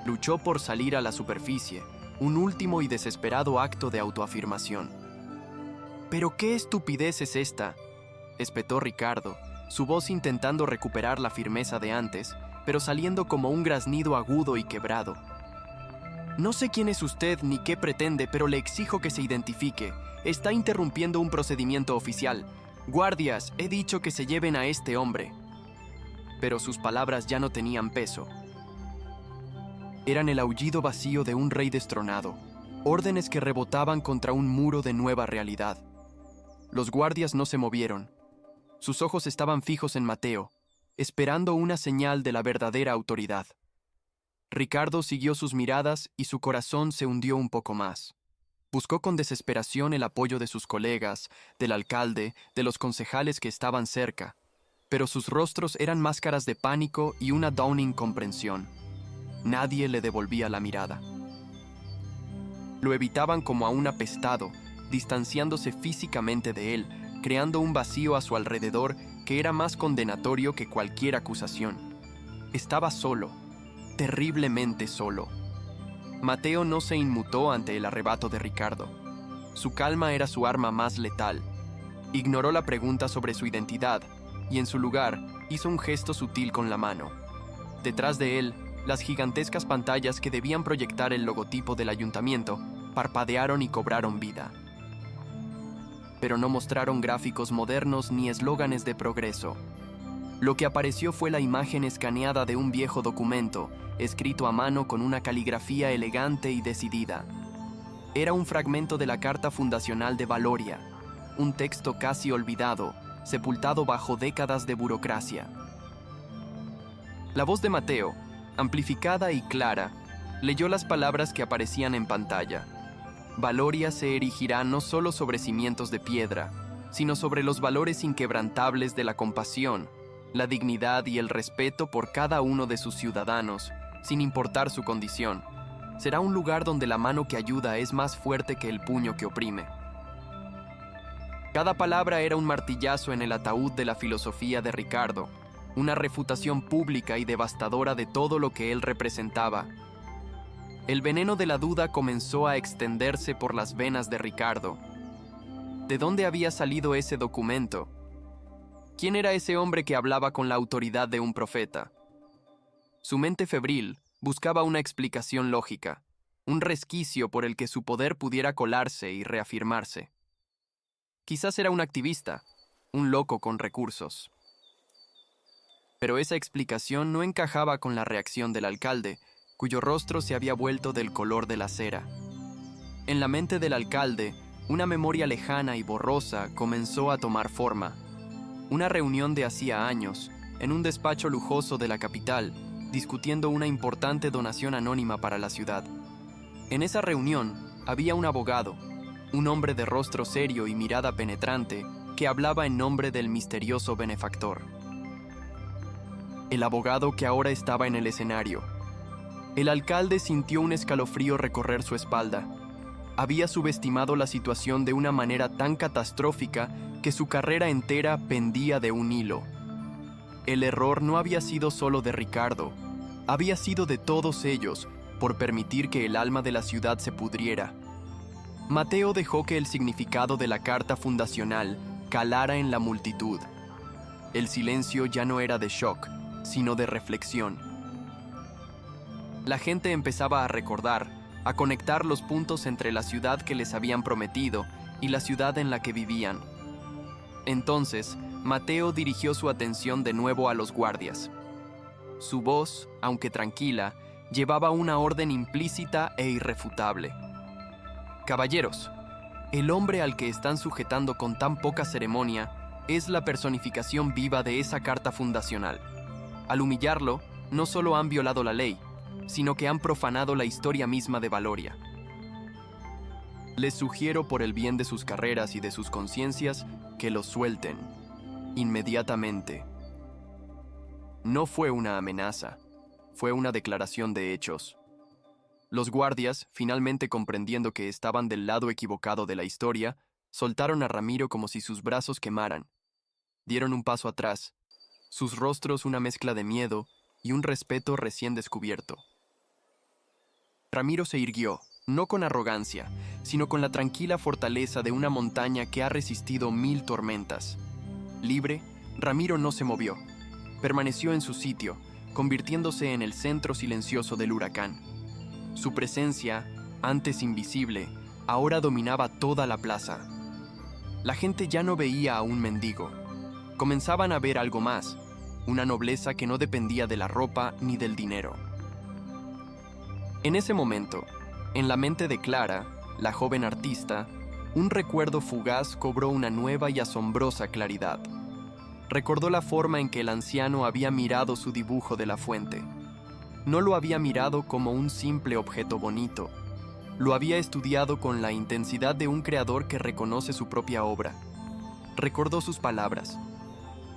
Luchó por salir a la superficie, un último y desesperado acto de autoafirmación. «¿Pero qué estupidez es esta?», espetó Ricardo, su voz intentando recuperar la firmeza de antes, pero saliendo como un graznido agudo y quebrado. «No sé quién es usted ni qué pretende, pero le exijo que se identifique. Está interrumpiendo un procedimiento oficial. Guardias, he dicho que se lleven a este hombre». Pero sus palabras ya no tenían peso. Eran el aullido vacío de un rey destronado, órdenes que rebotaban contra un muro de nueva realidad. Los guardias no se movieron. Sus ojos estaban fijos en Mateo, esperando una señal de la verdadera autoridad. Ricardo siguió sus miradas y su corazón se hundió un poco más. Buscó con desesperación el apoyo de sus colegas, del alcalde, de los concejales que estaban cerca, pero sus rostros eran máscaras de pánico y una down incomprensión. Nadie le devolvía la mirada. Lo evitaban como a un apestado, distanciándose físicamente de él, creando un vacío a su alrededor que era más condenatorio que cualquier acusación. Estaba solo, terriblemente solo. Mateo no se inmutó ante el arrebato de Ricardo. Su calma era su arma más letal. Ignoró la pregunta sobre su identidad y en su lugar hizo un gesto sutil con la mano. Detrás de él, las gigantescas pantallas que debían proyectar el logotipo del ayuntamiento parpadearon y cobraron vida. Pero no mostraron gráficos modernos ni eslóganes de progreso. Lo que apareció fue la imagen escaneada de un viejo documento, escrito a mano con una caligrafía elegante y decidida. Era un fragmento de la Carta Fundacional de Valoria, un texto casi olvidado, sepultado bajo décadas de burocracia. La voz de Mateo, amplificada y clara, leyó las palabras que aparecían en pantalla. Valoria se erigirá no solo sobre cimientos de piedra, sino sobre los valores inquebrantables de la compasión, la dignidad y el respeto por cada uno de sus ciudadanos, sin importar su condición. Será un lugar donde la mano que ayuda es más fuerte que el puño que oprime. Cada palabra era un martillazo en el ataúd de la filosofía de Ricardo, una refutación pública y devastadora de todo lo que él representaba. El veneno de la duda comenzó a extenderse por las venas de Ricardo. ¿De dónde había salido ese documento? ¿Quién era ese hombre que hablaba con la autoridad de un profeta? Su mente febril buscaba una explicación lógica, un resquicio por el que su poder pudiera colarse y reafirmarse. Quizás era un activista, un loco con recursos. Pero esa explicación no encajaba con la reacción del alcalde, cuyo rostro se había vuelto del color de la cera. En la mente del alcalde, una memoria lejana y borrosa comenzó a tomar forma. Una reunión de hacía años, en un despacho lujoso de la capital, discutiendo una importante donación anónima para la ciudad. En esa reunión había un abogado, un hombre de rostro serio y mirada penetrante, que hablaba en nombre del misterioso benefactor. El abogado que ahora estaba en el escenario. El alcalde sintió un escalofrío recorrer su espalda. Había subestimado la situación de una manera tan catastrófica que su carrera entera pendía de un hilo. El error no había sido solo de Ricardo, había sido de todos ellos por permitir que el alma de la ciudad se pudriera. Mateo dejó que el significado de la carta fundacional calara en la multitud. El silencio ya no era de shock, sino de reflexión. La gente empezaba a recordar, a conectar los puntos entre la ciudad que les habían prometido y la ciudad en la que vivían. Entonces, Mateo dirigió su atención de nuevo a los guardias. Su voz, aunque tranquila, llevaba una orden implícita e irrefutable. Caballeros, el hombre al que están sujetando con tan poca ceremonia es la personificación viva de esa carta fundacional. Al humillarlo, no solo han violado la ley, sino que han profanado la historia misma de Valoria. Les sugiero por el bien de sus carreras y de sus conciencias que lo suelten, inmediatamente. No fue una amenaza, fue una declaración de hechos. Los guardias, finalmente comprendiendo que estaban del lado equivocado de la historia, soltaron a Ramiro como si sus brazos quemaran. Dieron un paso atrás, sus rostros una mezcla de miedo y un respeto recién descubierto. Ramiro se irguió, no con arrogancia, sino con la tranquila fortaleza de una montaña que ha resistido 1000 tormentas. Libre, Ramiro no se movió. Permaneció en su sitio, convirtiéndose en el centro silencioso del huracán. Su presencia, antes invisible, ahora dominaba toda la plaza. La gente ya no veía a un mendigo. Comenzaban a ver algo más, una nobleza que no dependía de la ropa ni del dinero. En ese momento, en la mente de Clara, la joven artista, un recuerdo fugaz cobró una nueva y asombrosa claridad. Recordó la forma en que el anciano había mirado su dibujo de la fuente. No lo había mirado como un simple objeto bonito. Lo había estudiado con la intensidad de un creador que reconoce su propia obra. Recordó sus palabras.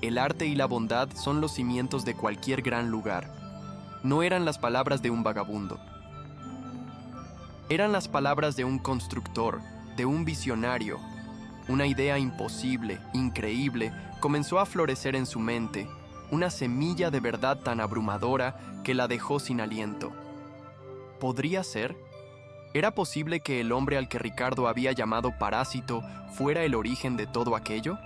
El arte y la bondad son los cimientos de cualquier gran lugar. No eran las palabras de un vagabundo. Eran las palabras de un constructor, de un visionario. Una idea imposible, increíble, comenzó a florecer en su mente, una semilla de verdad tan abrumadora que la dejó sin aliento. ¿Podría ser? ¿Era posible que el hombre al que Ricardo había llamado parásito fuera el origen de todo aquello?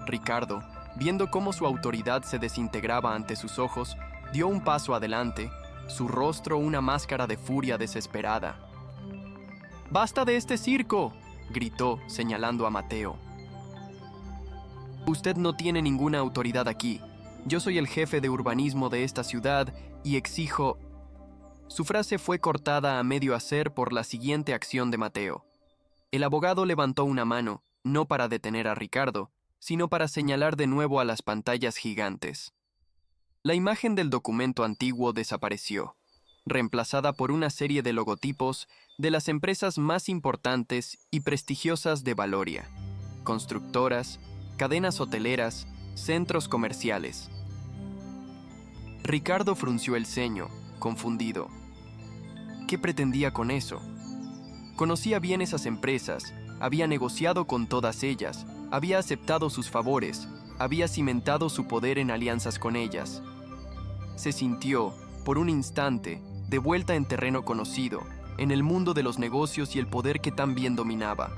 Ricardo, viendo cómo su autoridad se desintegraba ante sus ojos, dio un paso adelante, su rostro una máscara de furia desesperada. «¡Basta de este circo!», gritó, señalando a Mateo. «Usted no tiene ninguna autoridad aquí. Yo soy el jefe de urbanismo de esta ciudad y exijo...». Su frase fue cortada a medio hacer por la siguiente acción de Mateo. El abogado levantó una mano, no para detener a Ricardo, sino para señalar de nuevo a las pantallas gigantes. La imagen del documento antiguo desapareció, reemplazada por una serie de logotipos de las empresas más importantes y prestigiosas de Valoria: constructoras, cadenas hoteleras, centros comerciales. Ricardo frunció el ceño, confundido. ¿Qué pretendía con eso? Conocía bien esas empresas, había negociado con todas ellas, había aceptado sus favores, había cimentado su poder en alianzas con ellas. Se sintió, por un instante, de vuelta en terreno conocido, en el mundo de los negocios y el poder que tan bien dominaba.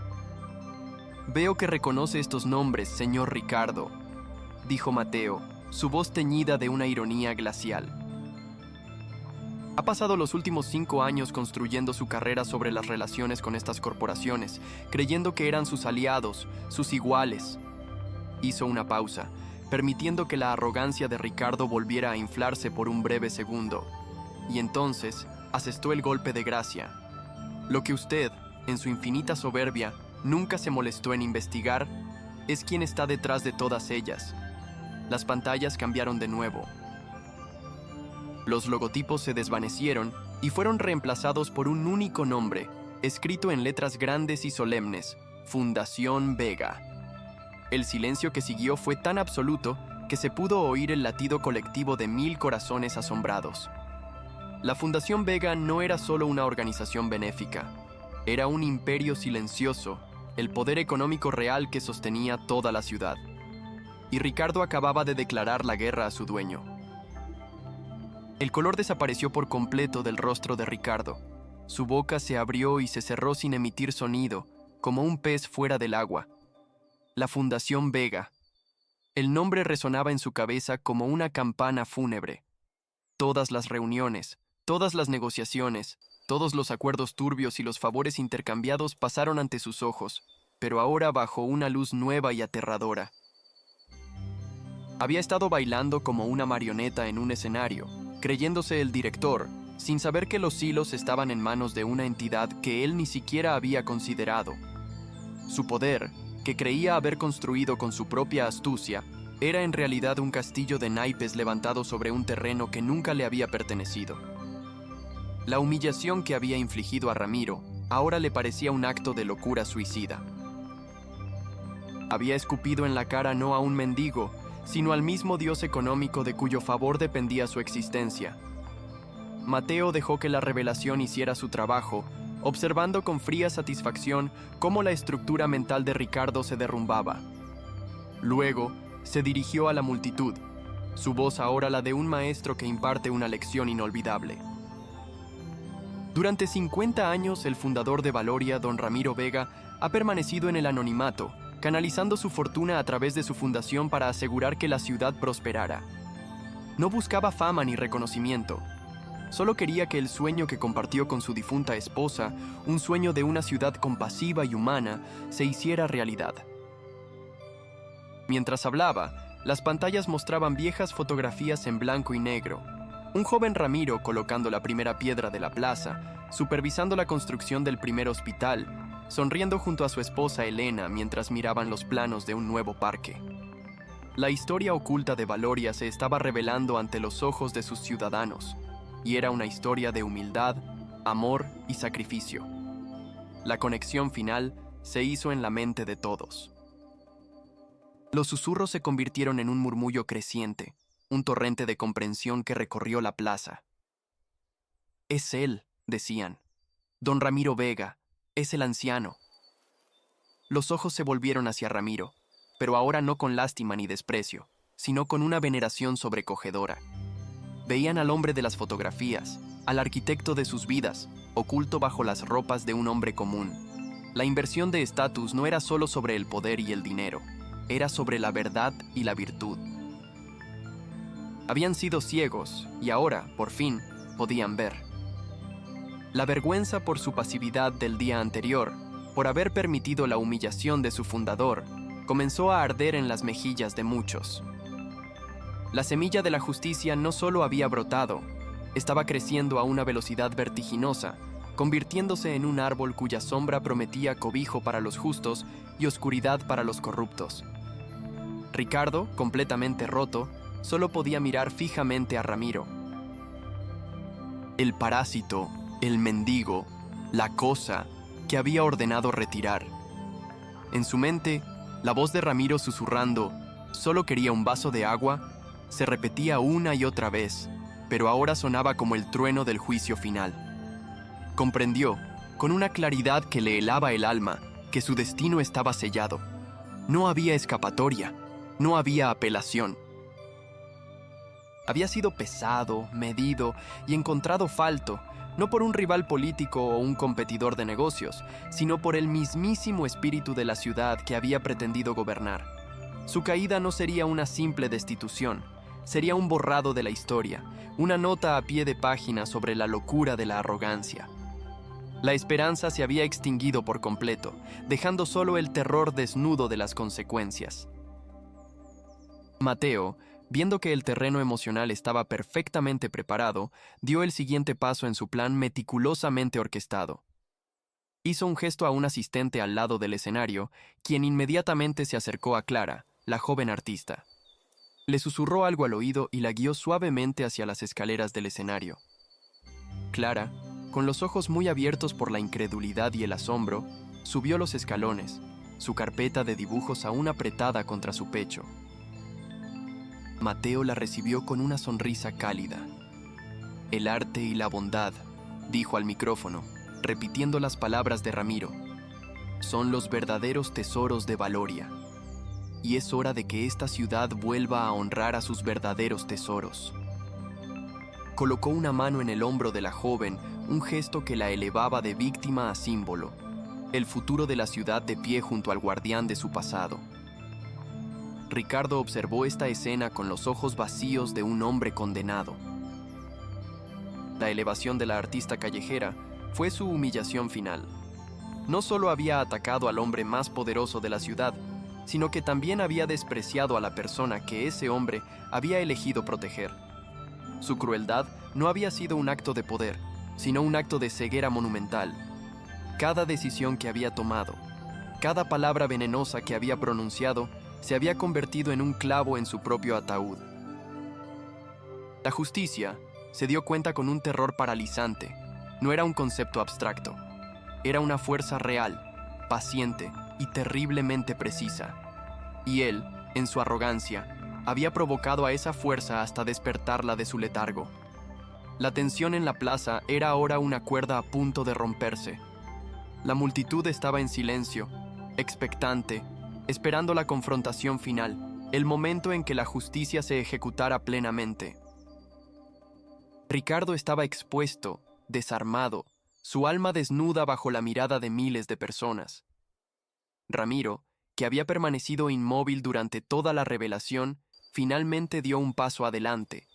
«Veo que reconoce estos nombres, señor Ricardo», dijo Mateo, su voz teñida de una ironía glacial. Ha pasado los últimos 5 años construyendo su carrera sobre las relaciones con estas corporaciones, creyendo que eran sus aliados, sus iguales. Hizo una pausa, permitiendo que la arrogancia de Ricardo volviera a inflarse por un breve segundo. Y entonces asestó el golpe de gracia. Lo que usted, en su infinita soberbia, nunca se molestó en investigar, es quién está detrás de todas ellas. Las pantallas cambiaron de nuevo. Los logotipos se desvanecieron y fueron reemplazados por un único nombre, escrito en letras grandes y solemnes: Fundación Vega. El silencio que siguió fue tan absoluto que se pudo oír el latido colectivo de 1000 corazones asombrados. La Fundación Vega no era solo una organización benéfica, era un imperio silencioso, el poder económico real que sostenía toda la ciudad. Y Ricardo acababa de declarar la guerra a su dueño. El color desapareció por completo del rostro de Ricardo. Su boca se abrió y se cerró sin emitir sonido, como un pez fuera del agua. La Fundación Vega. El nombre resonaba en su cabeza como una campana fúnebre. Todas las reuniones, todas las negociaciones, todos los acuerdos turbios y los favores intercambiados pasaron ante sus ojos, pero ahora bajo una luz nueva y aterradora. Había estado bailando como una marioneta en un escenario, creyéndose el director, sin saber que los hilos estaban en manos de una entidad que él ni siquiera había considerado. Su poder, que creía haber construido con su propia astucia, era en realidad un castillo de naipes levantado sobre un terreno que nunca le había pertenecido. La humillación que había infligido a Ramiro ahora le parecía un acto de locura suicida. Había escupido en la cara no a un mendigo, sino al mismo dios económico de cuyo favor dependía su existencia. Mateo dejó que la revelación hiciera su trabajo, observando con fría satisfacción cómo la estructura mental de Ricardo se derrumbaba. Luego, se dirigió a la multitud, su voz ahora la de un maestro que imparte una lección inolvidable. Durante 50 años, el fundador de Valoria, don Ramiro Vega, ha permanecido en el anonimato, canalizando su fortuna a través de su fundación para asegurar que la ciudad prosperara. No buscaba fama ni reconocimiento. Solo quería que el sueño que compartió con su difunta esposa, un sueño de una ciudad compasiva y humana, se hiciera realidad. Mientras hablaba, las pantallas mostraban viejas fotografías en blanco y negro. Un joven Ramiro colocando la primera piedra de la plaza, supervisando la construcción del primer hospital, sonriendo junto a su esposa Elena mientras miraban los planos de un nuevo parque. La historia oculta de Valoria se estaba revelando ante los ojos de sus ciudadanos, y era una historia de humildad, amor y sacrificio. La conexión final se hizo en la mente de todos. Los susurros se convirtieron en un murmullo creciente, un torrente de comprensión que recorrió la plaza. «Es él», decían. «Don Ramiro Vega, es el anciano». Los ojos se volvieron hacia Ramiro, pero ahora no con lástima ni desprecio, sino con una veneración sobrecogedora. Veían al hombre de las fotografías, al arquitecto de sus vidas, oculto bajo las ropas de un hombre común. La inversión de estatus no era solo sobre el poder y el dinero, era sobre la verdad y la virtud. Habían sido ciegos y ahora, por fin, podían ver. La vergüenza por su pasividad del día anterior, por haber permitido la humillación de su fundador, comenzó a arder en las mejillas de muchos. La semilla de la justicia no solo había brotado, estaba creciendo a una velocidad vertiginosa, convirtiéndose en un árbol cuya sombra prometía cobijo para los justos y oscuridad para los corruptos. Ricardo, completamente roto, solo podía mirar fijamente a Ramiro. El parásito, el mendigo, la cosa que había ordenado retirar. En su mente, la voz de Ramiro susurrando, «Solo quería un vaso de agua», se repetía una y otra vez, pero ahora sonaba como el trueno del juicio final. Comprendió, con una claridad que le helaba el alma, que su destino estaba sellado. No había escapatoria, no había apelación. Había sido pesado, medido y encontrado falto, no por un rival político o un competidor de negocios, sino por el mismísimo espíritu de la ciudad que había pretendido gobernar. Su caída no sería una simple destitución, sería un borrado de la historia, una nota a pie de página sobre la locura de la arrogancia. La esperanza se había extinguido por completo, dejando solo el terror desnudo de las consecuencias. Mateo, viendo que el terreno emocional estaba perfectamente preparado, dio el siguiente paso en su plan meticulosamente orquestado. Hizo un gesto a un asistente al lado del escenario, quien inmediatamente se acercó a Clara, la joven artista. Le susurró algo al oído y la guió suavemente hacia las escaleras del escenario. Clara, con los ojos muy abiertos por la incredulidad y el asombro, subió los escalones, su carpeta de dibujos aún apretada contra su pecho. Mateo la recibió con una sonrisa cálida. «El arte y la bondad», dijo al micrófono, repitiendo las palabras de Ramiro, «son los verdaderos tesoros de Valoria. Y es hora de que esta ciudad vuelva a honrar a sus verdaderos tesoros». colocó una mano en el hombro de la joven, un gesto que la elevaba de víctima a símbolo, el futuro de la ciudad de pie junto al guardián de su pasado. Ricardo observó esta escena con los ojos vacíos de un hombre condenado. La elevación de la artista callejera fue su humillación final. No solo había atacado al hombre más poderoso de la ciudad, sino que también había despreciado a la persona que ese hombre había elegido proteger. Su crueldad no había sido un acto de poder, sino un acto de ceguera monumental. Cada decisión que había tomado, cada palabra venenosa que había pronunciado, se había convertido en un clavo en su propio ataúd. La justicia se dio cuenta con un terror paralizante. No era un concepto abstracto. Era una fuerza real, paciente y terriblemente precisa. Y él, en su arrogancia, había provocado a esa fuerza hasta despertarla de su letargo. La tensión en la plaza era ahora una cuerda a punto de romperse. La multitud estaba en silencio, expectante, esperando la confrontación final, el momento en que la justicia se ejecutara plenamente. Ricardo estaba expuesto, desarmado, su alma desnuda bajo la mirada de miles de personas. Ramiro, que había permanecido inmóvil durante toda la revelación, finalmente dio un paso adelante.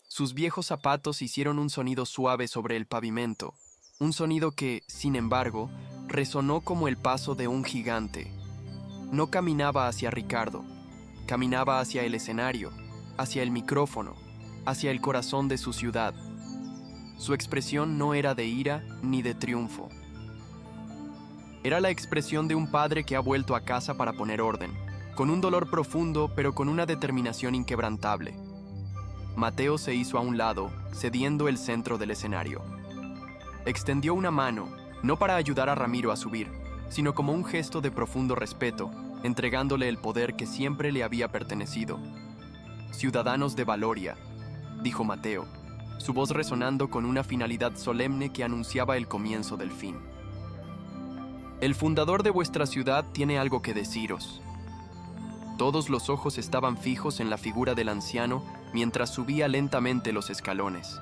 Sus viejos zapatos hicieron un sonido suave sobre el pavimento, un sonido que, sin embargo, resonó como el paso de un gigante. No caminaba hacia Ricardo, caminaba hacia el escenario, hacia el micrófono, hacia el corazón de su ciudad. Su expresión no era de ira ni de triunfo. Era la expresión de un padre que ha vuelto a casa para poner orden, con un dolor profundo pero con una determinación inquebrantable. Mateo se hizo a un lado, cediendo el centro del escenario. Extendió una mano, no para ayudar a Ramiro a subir, sino como un gesto de profundo respeto, entregándole el poder que siempre le había pertenecido. «Ciudadanos de Valoria», dijo Mateo, su voz resonando con una finalidad solemne que anunciaba el comienzo del fin. «El fundador de vuestra ciudad tiene algo que deciros». Todos los ojos estaban fijos en la figura del anciano mientras subía lentamente los escalones.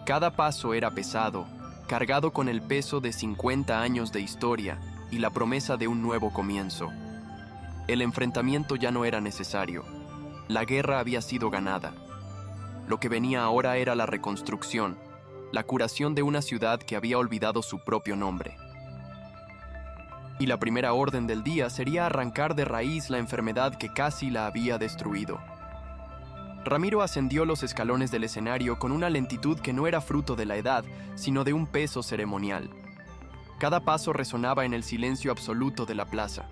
Cada paso era pesado, cargado con el peso de 50 años de historia y la promesa de un nuevo comienzo. El enfrentamiento ya no era necesario. La guerra había sido ganada. Lo que venía ahora era la reconstrucción, la curación de una ciudad que había olvidado su propio nombre. Y la primera orden del día sería arrancar de raíz la enfermedad que casi la había destruido. Ramiro ascendió los escalones del escenario con una lentitud que no era fruto de la edad, sino de un peso ceremonial. Cada paso resonaba en el silencio absoluto de la plaza,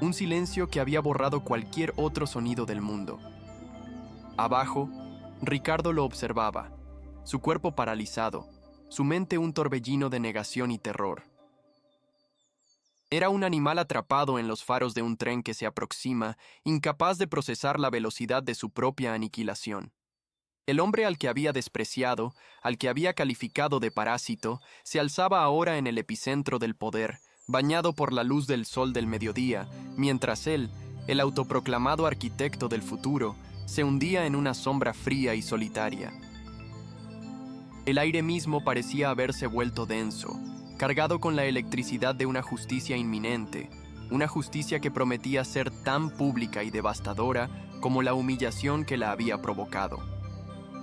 un silencio que había borrado cualquier otro sonido del mundo. Abajo, Ricardo lo observaba, su cuerpo paralizado, su mente un torbellino de negación y terror. Era un animal atrapado en los faros de un tren que se aproxima, incapaz de procesar la velocidad de su propia aniquilación. El hombre al que había despreciado, al que había calificado de parásito, se alzaba ahora en el epicentro del poder, bañado por la luz del sol del mediodía, mientras él, el autoproclamado arquitecto del futuro, se hundía en una sombra fría y solitaria. El aire mismo parecía haberse vuelto denso, cargado con la electricidad de una justicia inminente, una justicia que prometía ser tan pública y devastadora como la humillación que la había provocado.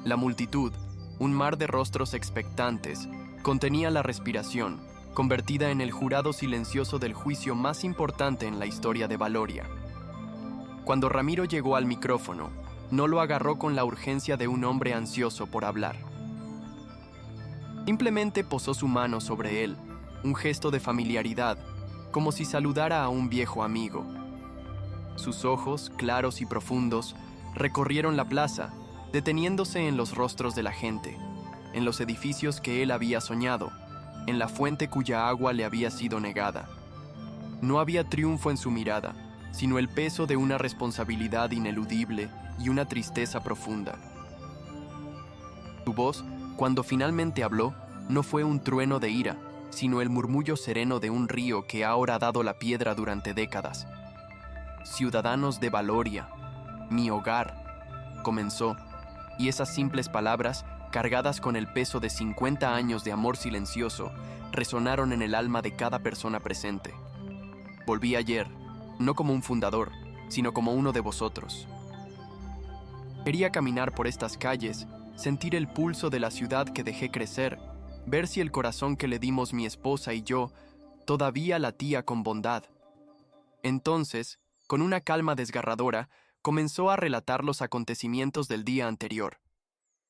La multitud, un mar de rostros expectantes, contenía la respiración, convertida en el jurado silencioso del juicio más importante en la historia de Valoria. Cuando Ramiro llegó al micrófono, no lo agarró con la urgencia de un hombre ansioso por hablar. Simplemente posó su mano sobre él, un gesto de familiaridad, como si saludara a un viejo amigo. Sus ojos, claros y profundos, recorrieron la plaza, deteniéndose en los rostros de la gente, en los edificios que él había soñado, en la fuente cuya agua le había sido negada. No había triunfo en su mirada, sino el peso de una responsabilidad ineludible y una tristeza profunda. Su voz, cuando finalmente habló, no fue un trueno de ira, sino el murmullo sereno de un río que ha horadado la piedra durante décadas. «Ciudadanos de Valoria, mi hogar», comenzó, y esas simples palabras cargadas con el peso de 50 años de amor silencioso, resonaron en el alma de cada persona presente. Volví ayer, no como un fundador, sino como uno de vosotros. Quería caminar por estas calles, sentir el pulso de la ciudad que dejé crecer, ver si el corazón que le dimos mi esposa y yo todavía latía con bondad. Entonces, con una calma desgarradora, comenzó a relatar los acontecimientos del día anterior.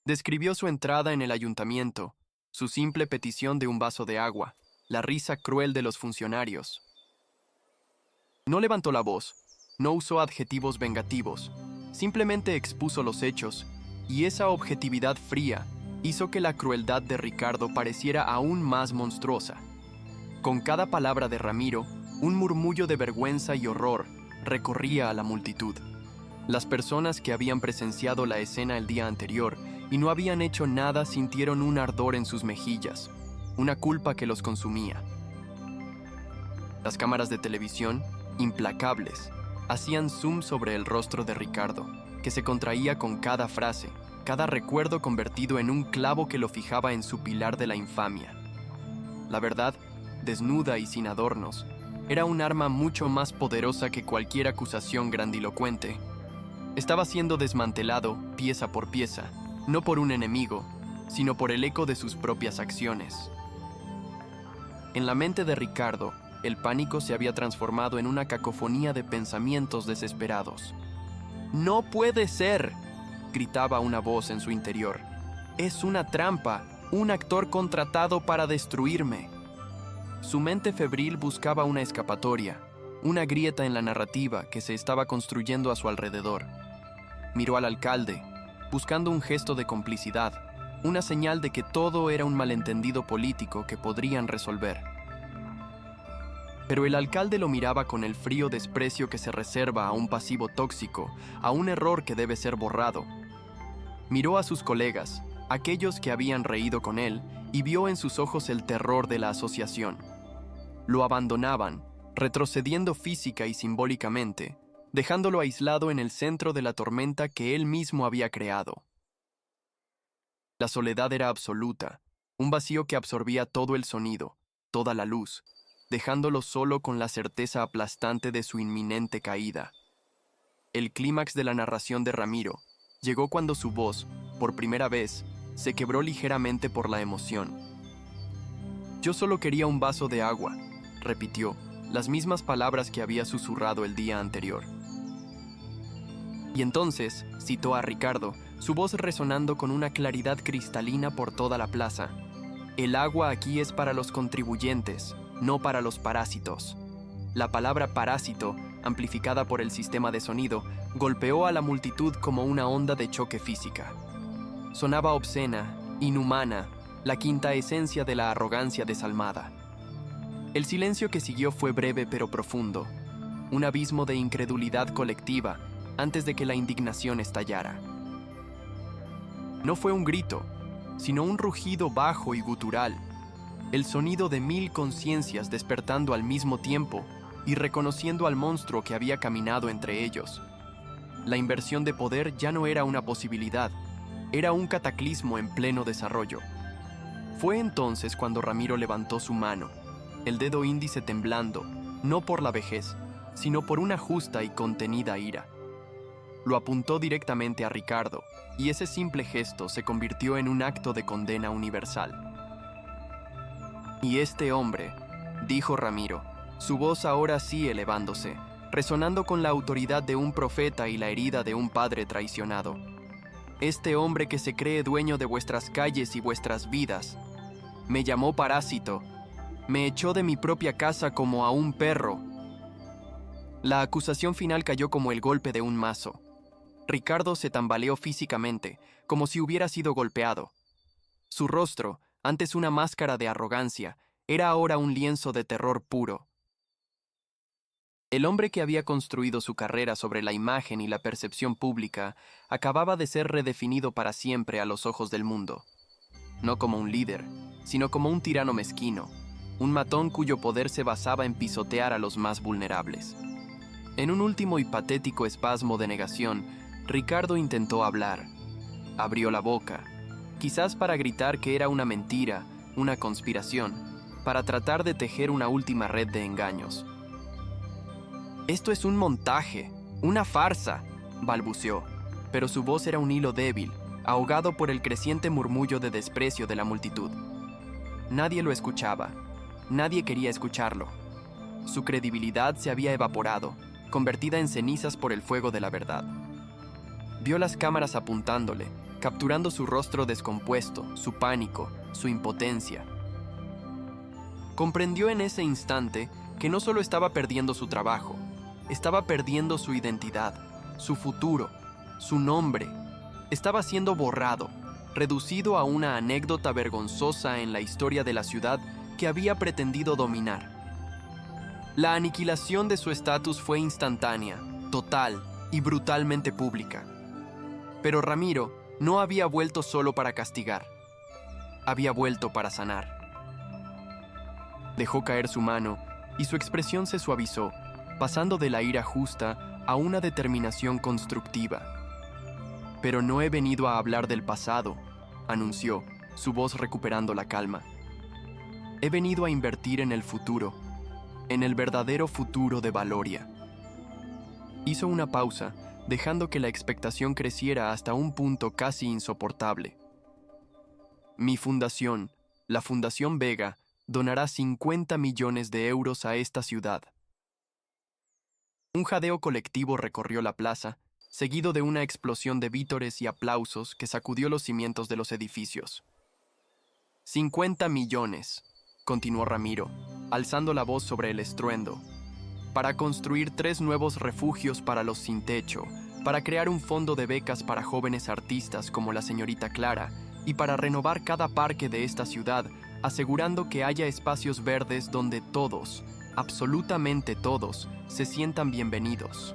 Describió su entrada en el ayuntamiento, su simple petición de un vaso de agua, la risa cruel de los funcionarios. No levantó la voz, no usó adjetivos vengativos, simplemente expuso los hechos, y esa objetividad fría hizo que la crueldad de Ricardo pareciera aún más monstruosa. Con cada palabra de Ramiro, un murmullo de vergüenza y horror recorría a la multitud. Las personas que habían presenciado la escena el día anterior y no habían hecho nada sintieron un ardor en sus mejillas, una culpa que los consumía. Las cámaras de televisión, implacables, hacían zoom sobre el rostro de Ricardo, que se contraía con cada frase, cada recuerdo convertido en un clavo que lo fijaba en su pilar de la infamia. La verdad, desnuda y sin adornos, era un arma mucho más poderosa que cualquier acusación grandilocuente. Estaba siendo desmantelado pieza por pieza, no por un enemigo, sino por el eco de sus propias acciones. En la mente de Ricardo, el pánico se había transformado en una cacofonía de pensamientos desesperados. «¡No puede ser!», gritaba una voz en su interior. «Es una trampa, un actor contratado para destruirme». Su mente febril buscaba una escapatoria, una grieta en la narrativa que se estaba construyendo a su alrededor. Miró al alcalde, buscando un gesto de complicidad, una señal de que todo era un malentendido político que podrían resolver. Pero el alcalde lo miraba con el frío desprecio que se reserva a un pasivo tóxico, a un error que debe ser borrado. Miró a sus colegas, aquellos que habían reído con él, y vio en sus ojos el terror de la asociación. Lo abandonaban, retrocediendo física y simbólicamente, dejándolo aislado en el centro de la tormenta que él mismo había creado. La soledad era absoluta, un vacío que absorbía todo el sonido, toda la luz, dejándolo solo con la certeza aplastante de su inminente caída. El clímax de la narración de Ramiro llegó cuando su voz, por primera vez, se quebró ligeramente por la emoción. «Yo solo quería un vaso de agua», repitió, las mismas palabras que había susurrado el día anterior. Y entonces citó a Ricardo, su voz resonando con una claridad cristalina por toda la plaza. «El agua aquí es para los contribuyentes, no para los parásitos». La palabra parásito, amplificada por el sistema de sonido, golpeó a la multitud como una onda de choque física. Sonaba obscena, inhumana, la quinta esencia de la arrogancia desalmada. El silencio que siguió fue breve pero profundo, un abismo de incredulidad colectiva antes de que la indignación estallara. No fue un grito, sino un rugido bajo y gutural, el sonido de 1000 conciencias despertando al mismo tiempo y reconociendo al monstruo que había caminado entre ellos. La inversión de poder ya no era una posibilidad, era un cataclismo en pleno desarrollo. Fue entonces cuando Ramiro levantó su mano, el dedo índice temblando, no por la vejez, sino por una justa y contenida ira. Lo apuntó directamente a Ricardo, y ese simple gesto se convirtió en un acto de condena universal. «Y este hombre», dijo Ramiro, su voz ahora sí elevándose, resonando con la autoridad de un profeta y la herida de un padre traicionado. «Este hombre que se cree dueño de vuestras calles y vuestras vidas, me llamó parásito, me echó de mi propia casa como a un perro». La acusación final cayó como el golpe de un mazo. Ricardo se tambaleó físicamente, como si hubiera sido golpeado. Su rostro, antes una máscara de arrogancia, era ahora un lienzo de terror puro. El hombre que había construido su carrera sobre la imagen y la percepción pública acababa de ser redefinido para siempre a los ojos del mundo. No como un líder, sino como un tirano mezquino, un matón cuyo poder se basaba en pisotear a los más vulnerables. En un último y patético espasmo de negación, Ricardo intentó hablar. Abrió la boca, quizás para gritar que era una mentira, una conspiración, para tratar de tejer una última red de engaños. «Esto es un montaje, una farsa», balbuceó, pero su voz era un hilo débil, ahogado por el creciente murmullo de desprecio de la multitud. Nadie lo escuchaba, nadie quería escucharlo. Su credibilidad se había evaporado, convertida en cenizas por el fuego de la verdad. Vio las cámaras apuntándole, capturando su rostro descompuesto, su pánico, su impotencia. Comprendió en ese instante que no solo estaba perdiendo su trabajo, estaba perdiendo su identidad, su futuro, su nombre. Estaba siendo borrado, reducido a una anécdota vergonzosa en la historia de la ciudad que había pretendido dominar. La aniquilación de su estatus fue instantánea, total y brutalmente pública. Pero Ramiro no había vuelto solo para castigar. Había vuelto para sanar. Dejó caer su mano y su expresión se suavizó, pasando de la ira justa a una determinación constructiva. «Pero no he venido a hablar del pasado», anunció, su voz recuperando la calma. «He venido a invertir en el futuro, en el verdadero futuro de Valoria». Hizo una pausa, dejando que la expectación creciera hasta un punto casi insoportable. «Mi fundación, la Fundación Vega, donará 50 millones de euros a esta ciudad». Un jadeo colectivo recorrió la plaza, seguido de una explosión de vítores y aplausos que sacudió los cimientos de los edificios. 50 millones, continuó Ramiro, alzando la voz sobre el estruendo, para construir 3 nuevos refugios para los sin techo, para crear un fondo de becas para jóvenes artistas como la señorita Clara y para renovar cada parque de esta ciudad, asegurando que haya espacios verdes donde todos, absolutamente todos, se sientan bienvenidos.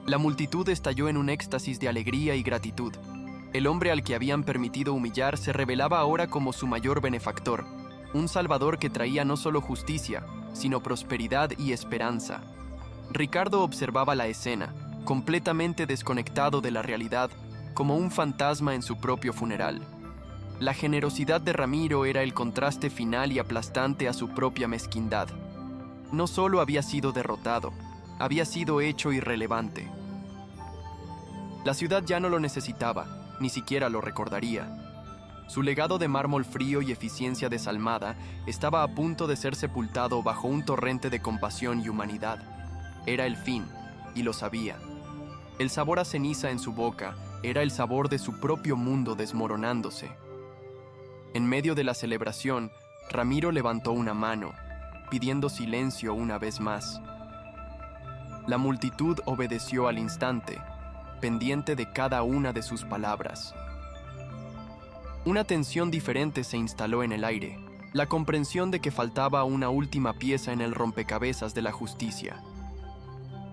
La multitud estalló en un éxtasis de alegría y gratitud. El hombre al que habían permitido humillar se revelaba ahora como su mayor benefactor, un salvador que traía no solo justicia, sino prosperidad y esperanza. Ricardo observaba la escena, completamente desconectado de la realidad, como un fantasma en su propio funeral. La generosidad de Ramiro era el contraste final y aplastante a su propia mezquindad. No solo había sido derrotado, había sido hecho irrelevante. La ciudad ya no lo necesitaba, ni siquiera lo recordaría. Su legado de mármol frío y eficiencia desalmada estaba a punto de ser sepultado bajo un torrente de compasión y humanidad. Era el fin, y lo sabía. El sabor a ceniza en su boca era el sabor de su propio mundo desmoronándose. En medio de la celebración, Ramiro levantó una mano, pidiendo silencio una vez más. La multitud obedeció al instante, pendiente de cada una de sus palabras. Una tensión diferente se instaló en el aire, la comprensión de que faltaba una última pieza en el rompecabezas de la justicia.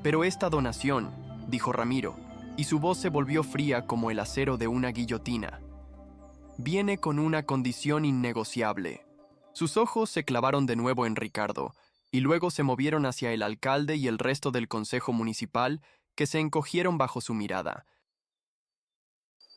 «Pero esta donación», dijo Ramiro, y su voz se volvió fría como el acero de una guillotina, «viene con una condición innegociable». Sus ojos se clavaron de nuevo en Ricardo, y luego se movieron hacia el alcalde y el resto del consejo municipal, que se encogieron bajo su mirada.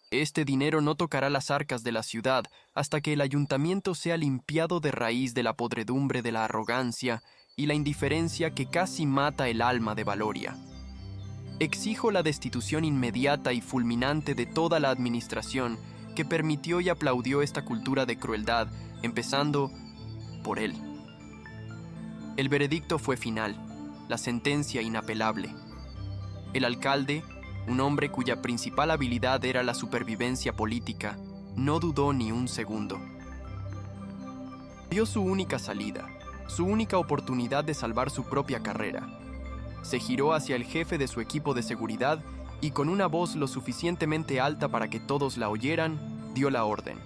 «Este dinero no tocará las arcas de la ciudad hasta que el ayuntamiento sea limpiado de raíz de la podredumbre de la arrogancia y la indiferencia que casi mata el alma de Valoria. Exijo la destitución inmediata y fulminante de toda la administración que permitió y aplaudió esta cultura de crueldad, empezando por él». El veredicto fue final, la sentencia inapelable. El alcalde, un hombre cuya principal habilidad era la supervivencia política, no dudó ni un segundo. Vio su única salida, su única oportunidad de salvar su propia carrera. Se giró hacia el jefe de su equipo de seguridad y con una voz lo suficientemente alta para que todos la oyeran, dio la orden.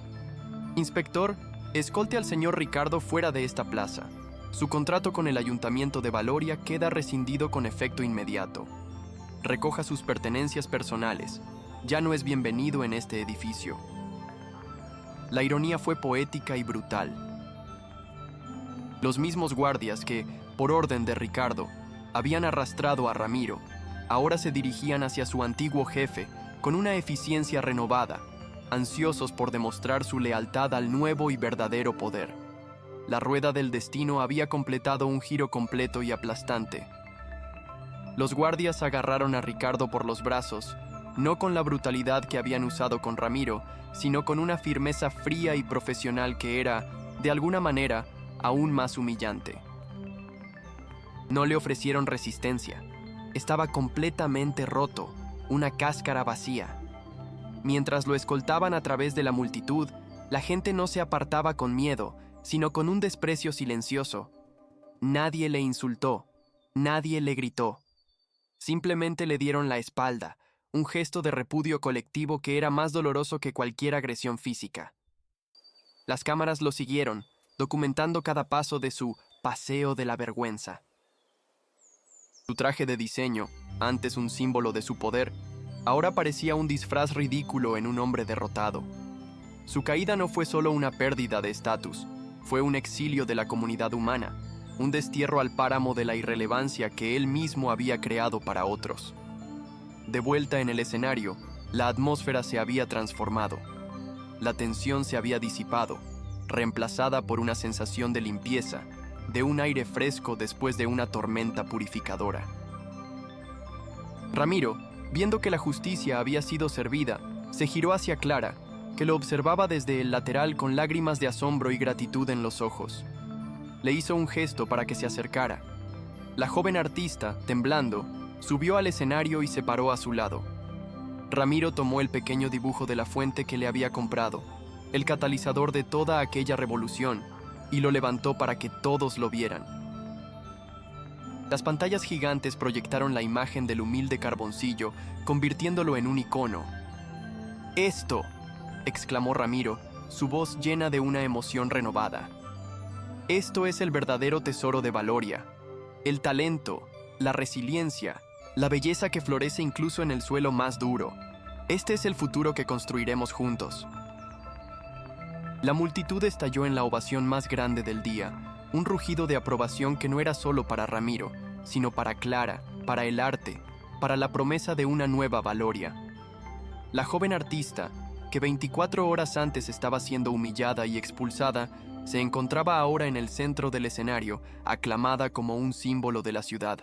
«Inspector, escolte al señor Ricardo fuera de esta plaza. Su contrato con el Ayuntamiento de Valoria queda rescindido con efecto inmediato. Recoja sus pertenencias personales. Ya no es bienvenido en este edificio». La ironía fue poética y brutal. Los mismos guardias que, por orden de Ricardo, habían arrastrado a Ramiro, ahora se dirigían hacia su antiguo jefe con una eficiencia renovada, ansiosos por demostrar su lealtad al nuevo y verdadero poder. La rueda del destino había completado un giro completo y aplastante. Los guardias agarraron a Ricardo por los brazos, no con la brutalidad que habían usado con Ramiro, sino con una firmeza fría y profesional que era, de alguna manera, aún más humillante. No le ofrecieron resistencia. Estaba completamente roto, una cáscara vacía. Mientras lo escoltaban a través de la multitud, la gente no se apartaba con miedo, sino con un desprecio silencioso. Nadie le insultó, nadie le gritó. Simplemente le dieron la espalda, un gesto de repudio colectivo que era más doloroso que cualquier agresión física. Las cámaras lo siguieron, documentando cada paso de su paseo de la vergüenza. Su traje de diseño, antes un símbolo de su poder, ahora parecía un disfraz ridículo en un hombre derrotado. Su caída no fue solo una pérdida de estatus, fue un exilio de la comunidad humana, un destierro al páramo de la irrelevancia que él mismo había creado para otros. De vuelta en el escenario, la atmósfera se había transformado. La tensión se había disipado, reemplazada por una sensación de limpieza, de un aire fresco después de una tormenta purificadora. Ramiro, viendo que la justicia había sido servida, se giró hacia Clara, que lo observaba desde el lateral con lágrimas de asombro y gratitud en los ojos. Le hizo un gesto para que se acercara. La joven artista, temblando, subió al escenario y se paró a su lado. Ramiro tomó el pequeño dibujo de la fuente que le había comprado, el catalizador de toda aquella revolución, y lo levantó para que todos lo vieran. Las pantallas gigantes proyectaron la imagen del humilde carboncillo, convirtiéndolo en un icono. «¡Esto!», exclamó Ramiro, su voz llena de una emoción renovada. «Esto es el verdadero tesoro de Valoria. El talento, la resiliencia, la belleza que florece incluso en el suelo más duro. Este es el futuro que construiremos juntos». La multitud estalló en la ovación más grande del día, un rugido de aprobación que no era solo para Ramiro, sino para Clara, para el arte, para la promesa de una nueva Valoria. La joven artista, que 24 horas antes estaba siendo humillada y expulsada, se encontraba ahora en el centro del escenario, aclamada como un símbolo de la ciudad.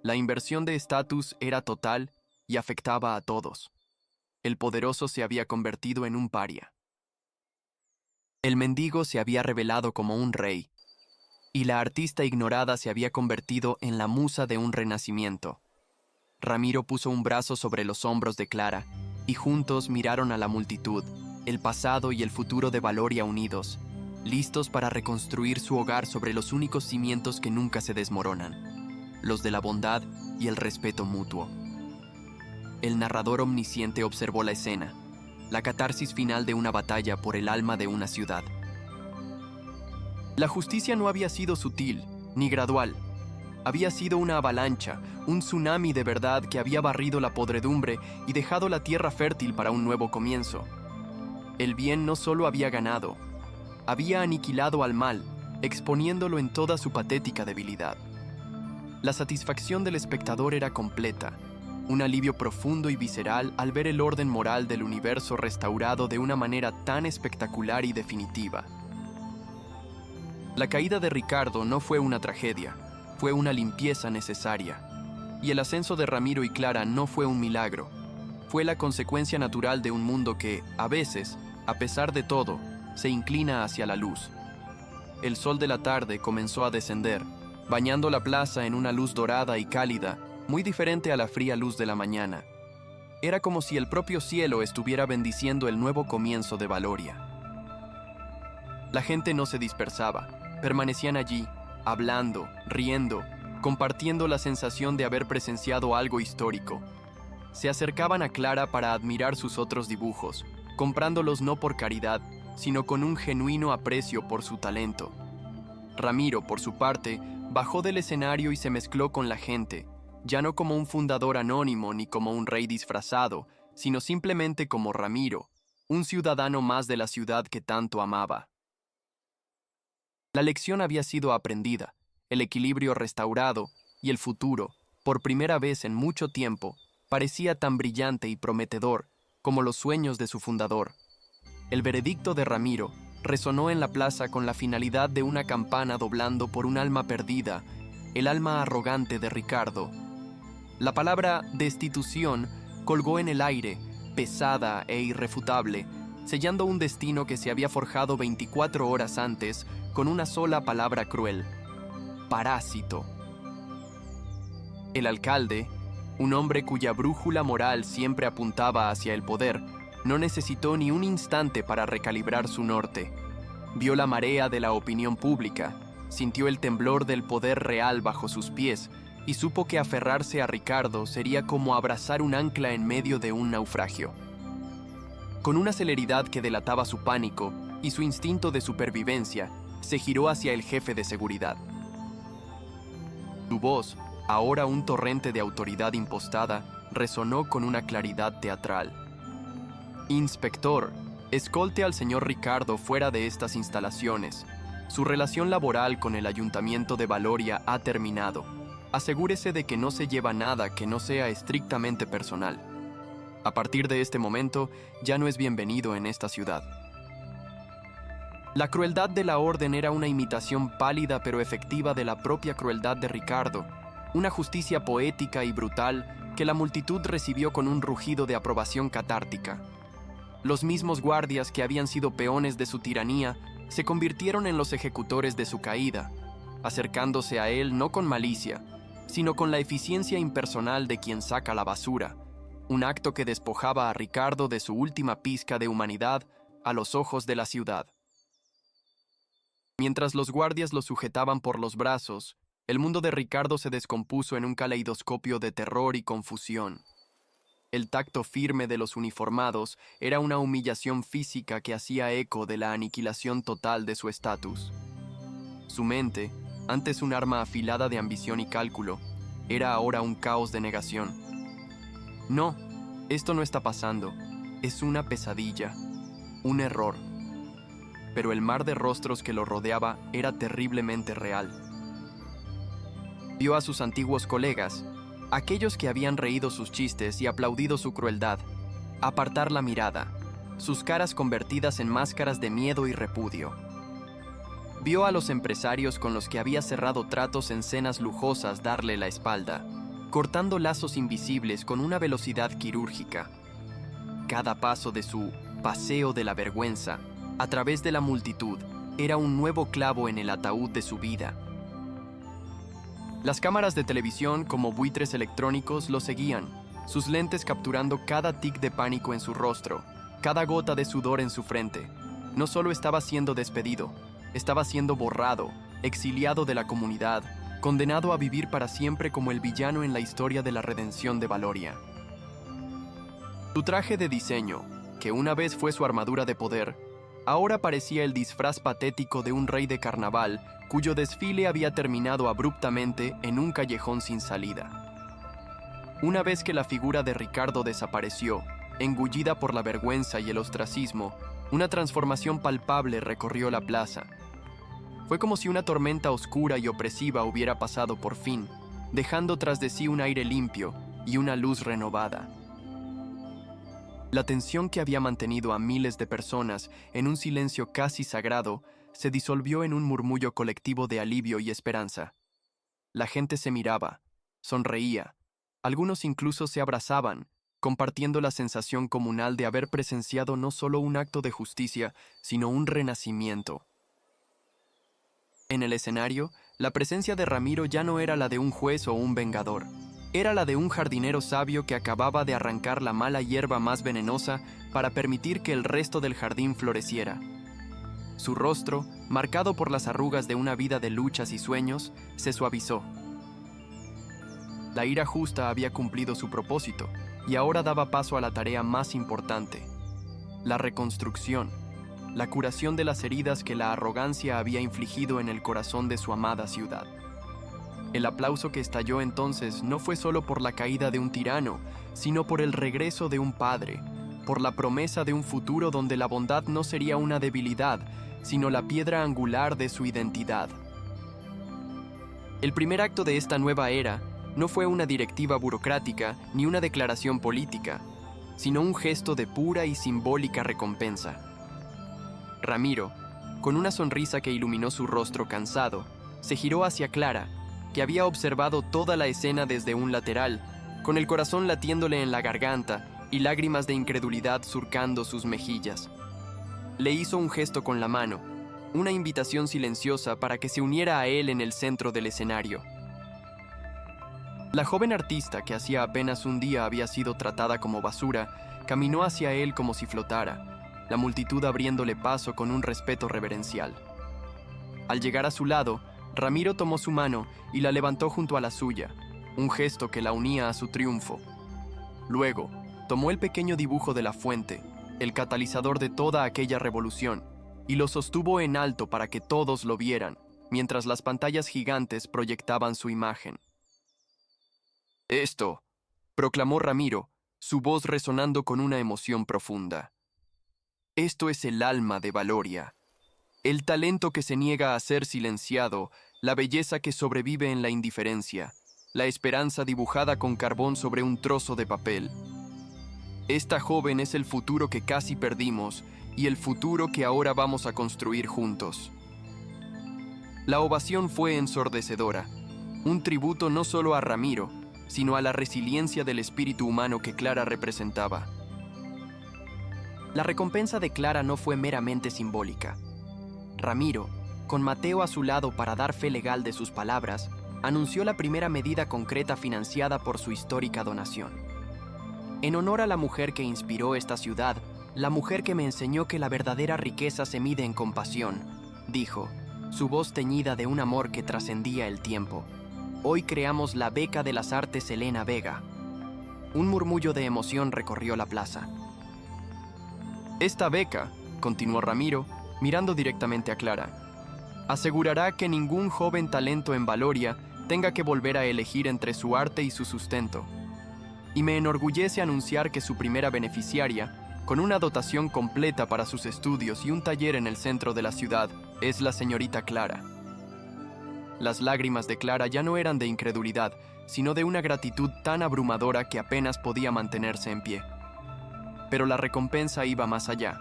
La inversión de estatus era total y afectaba a todos. El poderoso se había convertido en un paria. El mendigo se había revelado como un rey, y la artista ignorada se había convertido en la musa de un renacimiento. Ramiro puso un brazo sobre los hombros de Clara, y juntos miraron a la multitud, el pasado y el futuro de Valoria unidos, listos para reconstruir su hogar sobre los únicos cimientos que nunca se desmoronan, los de la bondad y el respeto mutuo. El narrador omnisciente observó la escena, la catarsis final de una batalla por el alma de una ciudad. La justicia no había sido sutil, ni gradual. Había sido una avalancha, un tsunami de verdad que había barrido la podredumbre y dejado la tierra fértil para un nuevo comienzo. El bien no solo había ganado, había aniquilado al mal, exponiéndolo en toda su patética debilidad. La satisfacción del espectador era completa, un alivio profundo y visceral al ver el orden moral del universo restaurado de una manera tan espectacular y definitiva. La caída de Ricardo no fue una tragedia, fue una limpieza necesaria. Y el ascenso de Ramiro y Clara no fue un milagro, fue la consecuencia natural de un mundo que, a veces, a pesar de todo, se inclina hacia la luz. El sol de la tarde comenzó a descender, bañando la plaza en una luz dorada y cálida, muy diferente a la fría luz de la mañana. Era como si el propio cielo estuviera bendiciendo el nuevo comienzo de Valoria. La gente no se dispersaba, permanecían allí, hablando, riendo, compartiendo la sensación de haber presenciado algo histórico. Se acercaban a Clara para admirar sus otros dibujos, comprándolos no por caridad, sino con un genuino aprecio por su talento. Ramiro, por su parte, bajó del escenario y se mezcló con la gente, ya no como un fundador anónimo ni como un rey disfrazado, sino simplemente como Ramiro, un ciudadano más de la ciudad que tanto amaba. La lección había sido aprendida, el equilibrio restaurado y el futuro, por primera vez en mucho tiempo, parecía tan brillante y prometedor como los sueños de su fundador, El veredicto de Ramiro resonó en la plaza con la finalidad de una campana doblando por un alma perdida, el alma arrogante de Ricardo. La palabra destitución colgó en el aire, pesada e irrefutable, sellando un destino que se había forjado 24 horas antes con una sola palabra cruel: parásito. El alcalde, un hombre cuya brújula moral siempre apuntaba hacia el poder, no necesitó ni un instante para recalibrar su norte. Vio la marea de la opinión pública, sintió el temblor del poder real bajo sus pies y supo que aferrarse a Ricardo sería como abrazar un ancla en medio de un naufragio. Con una celeridad que delataba su pánico y su instinto de supervivencia, se giró hacia el jefe de seguridad. Su voz, ahora un torrente de autoridad impostada, resonó con una claridad teatral. Inspector, escolte al señor Ricardo fuera de estas instalaciones. Su relación laboral con el Ayuntamiento de Valoria ha terminado. Asegúrese de que no se lleva nada que no sea estrictamente personal. A partir de este momento, ya no es bienvenido en esta ciudad. La crueldad de la orden era una imitación pálida pero efectiva de la propia crueldad de Ricardo, una justicia poética y brutal que la multitud recibió con un rugido de aprobación catártica. Los mismos guardias que habían sido peones de su tiranía se convirtieron en los ejecutores de su caída, acercándose a él no con malicia, sino con la eficiencia impersonal de quien saca la basura, un acto que despojaba a Ricardo de su última pizca de humanidad a los ojos de la ciudad. Mientras los guardias lo sujetaban por los brazos, el mundo de Ricardo se descompuso en un caleidoscopio de terror y confusión. El tacto firme de los uniformados era una humillación física que hacía eco de la aniquilación total de su estatus. Su mente, antes un arma afilada de ambición y cálculo, era ahora un caos de negación. No, esto no está pasando. Es una pesadilla, un error. Pero el mar de rostros que lo rodeaba era terriblemente real. Vio a sus antiguos colegas, aquellos que habían reído sus chistes y aplaudido su crueldad, apartar la mirada, sus caras convertidas en máscaras de miedo y repudio. Vio a los empresarios con los que había cerrado tratos en cenas lujosas darle la espalda, cortando lazos invisibles con una velocidad quirúrgica. Cada paso de su paseo de la vergüenza, a través de la multitud, era un nuevo clavo en el ataúd de su vida. Las cámaras de televisión, como buitres electrónicos, lo seguían, sus lentes capturando cada tic de pánico en su rostro, cada gota de sudor en su frente. No solo estaba siendo despedido, estaba siendo borrado, exiliado de la comunidad, condenado a vivir para siempre como el villano en la historia de la redención de Valoria. Su traje de diseño, que una vez fue su armadura de poder, ahora parecía el disfraz patético de un rey de carnaval cuyo desfile había terminado abruptamente en un callejón sin salida. Una vez que la figura de Ricardo desapareció, engullida por la vergüenza y el ostracismo, una transformación palpable recorrió la plaza. Fue como si una tormenta oscura y opresiva hubiera pasado por fin, dejando tras de sí un aire limpio y una luz renovada. La tensión que había mantenido a miles de personas en un silencio casi sagrado se disolvió en un murmullo colectivo de alivio y esperanza. La gente se miraba, sonreía, algunos incluso se abrazaban, compartiendo la sensación comunal de haber presenciado no solo un acto de justicia, sino un renacimiento. En el escenario, la presencia de Ramiro ya no era la de un juez o un vengador. Era la de un jardinero sabio que acababa de arrancar la mala hierba más venenosa para permitir que el resto del jardín floreciera. Su rostro, marcado por las arrugas de una vida de luchas y sueños, se suavizó. La ira justa había cumplido su propósito y ahora daba paso a la tarea más importante: la reconstrucción, la curación de las heridas que la arrogancia había infligido en el corazón de su amada ciudad. El aplauso que estalló entonces no fue solo por la caída de un tirano, sino por el regreso de un padre, por la promesa de un futuro donde la bondad no sería una debilidad, sino la piedra angular de su identidad. El primer acto de esta nueva era no fue una directiva burocrática ni una declaración política, sino un gesto de pura y simbólica recompensa. Ramiro, con una sonrisa que iluminó su rostro cansado, se giró hacia Clara, que había observado toda la escena desde un lateral, con el corazón latiéndole en la garganta y lágrimas de incredulidad surcando sus mejillas. Le hizo un gesto con la mano, una invitación silenciosa para que se uniera a él en el centro del escenario. La joven artista, que hacía apenas un día había sido tratada como basura, caminó hacia él como si flotara, la multitud abriéndole paso con un respeto reverencial. Al llegar a su lado, Ramiro tomó su mano y la levantó junto a la suya, un gesto que la unía a su triunfo. Luego, tomó el pequeño dibujo de la fuente, el catalizador de toda aquella revolución, y lo sostuvo en alto para que todos lo vieran, mientras las pantallas gigantes proyectaban su imagen. «Esto», proclamó Ramiro, su voz resonando con una emoción profunda. «Esto es el alma de Valoria, el talento que se niega a ser silenciado, la belleza que sobrevive en la indiferencia, la esperanza dibujada con carbón sobre un trozo de papel. Esta joven es el futuro que casi perdimos y el futuro que ahora vamos a construir juntos». La ovación fue ensordecedora, un tributo no solo a Ramiro, sino a la resiliencia del espíritu humano que Clara representaba. La recompensa de Clara no fue meramente simbólica. Ramiro, con Mateo a su lado para dar fe legal de sus palabras, anunció la primera medida concreta financiada por su histórica donación. En honor a la mujer que inspiró esta ciudad, la mujer que me enseñó que la verdadera riqueza se mide en compasión, dijo, su voz teñida de un amor que trascendía el tiempo. Hoy creamos la Beca de las Artes Elena Vega. Un murmullo de emoción recorrió la plaza. Esta beca, continuó Ramiro, mirando directamente a Clara, asegurará que ningún joven talento en Valoria tenga que volver a elegir entre su arte y su sustento. Y me enorgullece anunciar que su primera beneficiaria, con una dotación completa para sus estudios y un taller en el centro de la ciudad, es la señorita Clara. Las lágrimas de Clara ya no eran de incredulidad, sino de una gratitud tan abrumadora que apenas podía mantenerse en pie. Pero la recompensa iba más allá.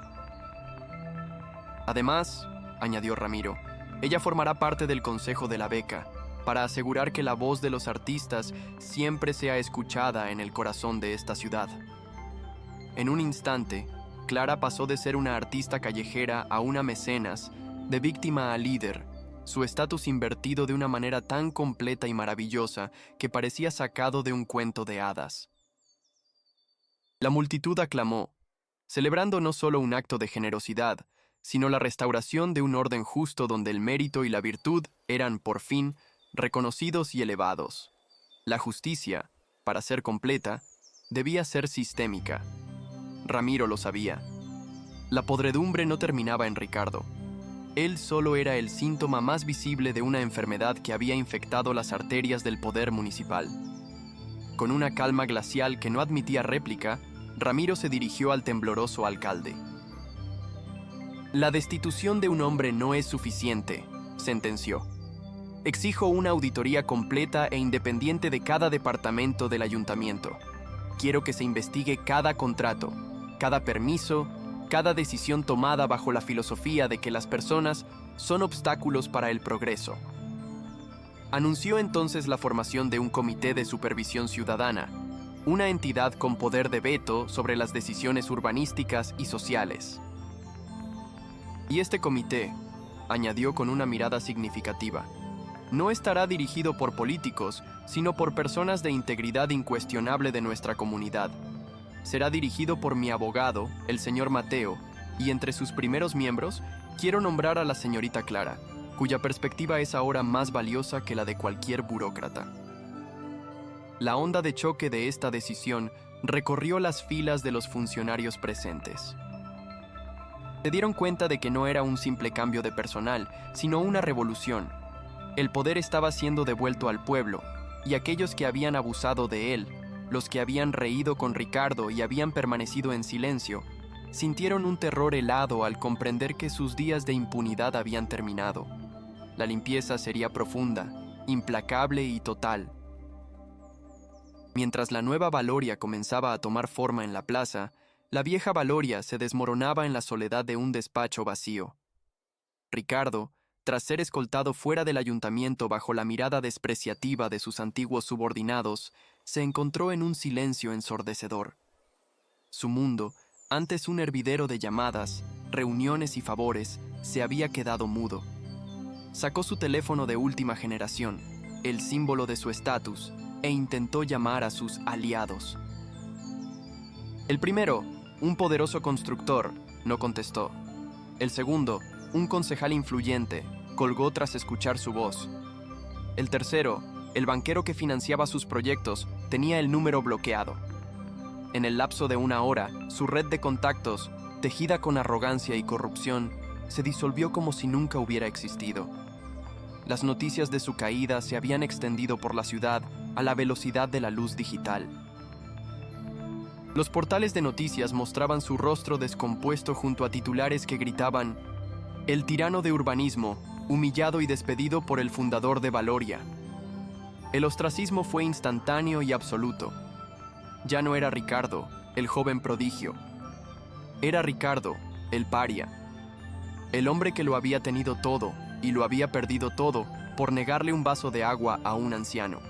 Además, añadió Ramiro, ella formará parte del consejo de la beca, para asegurar que la voz de los artistas siempre sea escuchada en el corazón de esta ciudad. En un instante, Clara pasó de ser una artista callejera a una mecenas, de víctima a líder, su estatus invertido de una manera tan completa y maravillosa que parecía sacado de un cuento de hadas. La multitud aclamó, celebrando no solo un acto de generosidad, sino la restauración de un orden justo donde el mérito y la virtud eran, por fin, reconocidos y elevados. La justicia, para ser completa, debía ser sistémica. Ramiro lo sabía. La podredumbre no terminaba en Ricardo. Él solo era el síntoma más visible de una enfermedad que había infectado las arterias del poder municipal. Con una calma glacial que no admitía réplica, Ramiro se dirigió al tembloroso alcalde. «La destitución de un hombre no es suficiente», sentenció. «Exijo una auditoría completa e independiente de cada departamento del ayuntamiento. Quiero que se investigue cada contrato, cada permiso, cada decisión tomada bajo la filosofía de que las personas son obstáculos para el progreso». Anunció entonces la formación de un comité de supervisión ciudadana, una entidad con poder de veto sobre las decisiones urbanísticas y sociales. Y este comité, añadió con una mirada significativa, no estará dirigido por políticos, sino por personas de integridad incuestionable de nuestra comunidad. Será dirigido por mi abogado, el señor Mateo, y entre sus primeros miembros quiero nombrar a la señorita Clara, cuya perspectiva es ahora más valiosa que la de cualquier burócrata. La onda de choque de esta decisión recorrió las filas de los funcionarios presentes. Se dieron cuenta de que no era un simple cambio de personal, sino una revolución. El poder estaba siendo devuelto al pueblo, y aquellos que habían abusado de él, los que habían reído con Ricardo y habían permanecido en silencio, sintieron un terror helado al comprender que sus días de impunidad habían terminado. La limpieza sería profunda, implacable y total. Mientras la nueva Valoria comenzaba a tomar forma en la plaza, la vieja Valoria se desmoronaba en la soledad de un despacho vacío. Ricardo, tras ser escoltado fuera del ayuntamiento bajo la mirada despreciativa de sus antiguos subordinados, se encontró en un silencio ensordecedor. Su mundo, antes un hervidero de llamadas, reuniones y favores, se había quedado mudo. Sacó su teléfono de última generación, el símbolo de su estatus, e intentó llamar a sus aliados. El primero, un poderoso constructor, no contestó. El segundo, un concejal influyente, colgó tras escuchar su voz. El tercero, el banquero que financiaba sus proyectos, tenía el número bloqueado. En el lapso de una hora, su red de contactos, tejida con arrogancia y corrupción, se disolvió como si nunca hubiera existido. Las noticias de su caída se habían extendido por la ciudad a la velocidad de la luz digital. Los portales de noticias mostraban su rostro descompuesto junto a titulares que gritaban: «El tirano de urbanismo, humillado y despedido por el fundador de Valoria». El ostracismo fue instantáneo y absoluto. Ya no era Ricardo, el joven prodigio. Era Ricardo, el paria. El hombre que lo había tenido todo y lo había perdido todo por negarle un vaso de agua a un anciano.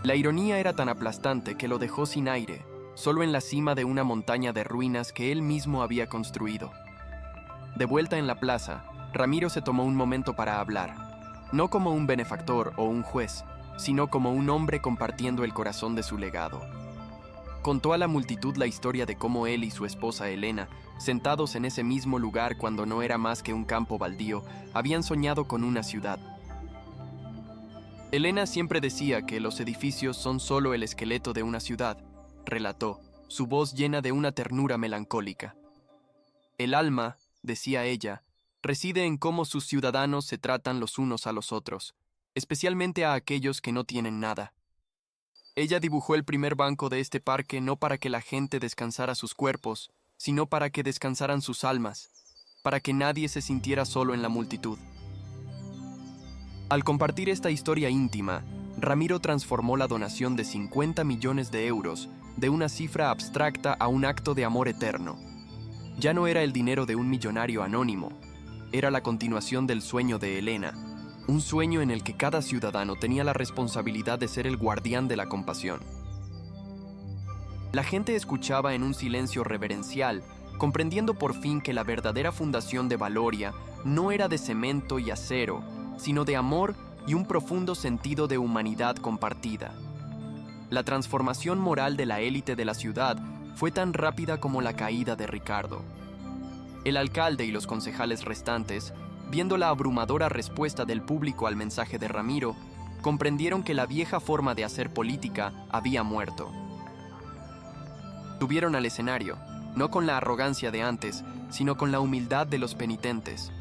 La ironía era tan aplastante que lo dejó sin aire, solo en la cima de una montaña de ruinas que él mismo había construido. De vuelta en la plaza, Ramiro se tomó un momento para hablar, no como un benefactor o un juez, sino como un hombre compartiendo el corazón de su legado. Contó a la multitud la historia de cómo él y su esposa Elena, sentados en ese mismo lugar cuando no era más que un campo baldío, habían soñado con una ciudad. Elena siempre decía que los edificios son solo el esqueleto de una ciudad, relató, su voz llena de una ternura melancólica. El alma, decía ella, reside en cómo sus ciudadanos se tratan los unos a los otros, especialmente a aquellos que no tienen nada. Ella dibujó el primer banco de este parque no para que la gente descansara sus cuerpos, sino para que descansaran sus almas, para que nadie se sintiera solo en la multitud. Al compartir esta historia íntima, Ramiro transformó la donación de 50 millones de euros de una cifra abstracta a un acto de amor eterno. Ya no era el dinero de un millonario anónimo, era la continuación del sueño de Elena, un sueño en el que cada ciudadano tenía la responsabilidad de ser el guardián de la compasión. La gente escuchaba en un silencio reverencial, comprendiendo por fin que la verdadera fundación de Valoria no era de cemento y acero, sino de amor y un profundo sentido de humanidad compartida. La transformación moral de la élite de la ciudad fue tan rápida como la caída de Ricardo. El alcalde y los concejales restantes, viendo la abrumadora respuesta del público al mensaje de Ramiro, comprendieron que la vieja forma de hacer política había muerto. Subieron al escenario, no con la arrogancia de antes, sino con la humildad de los penitentes.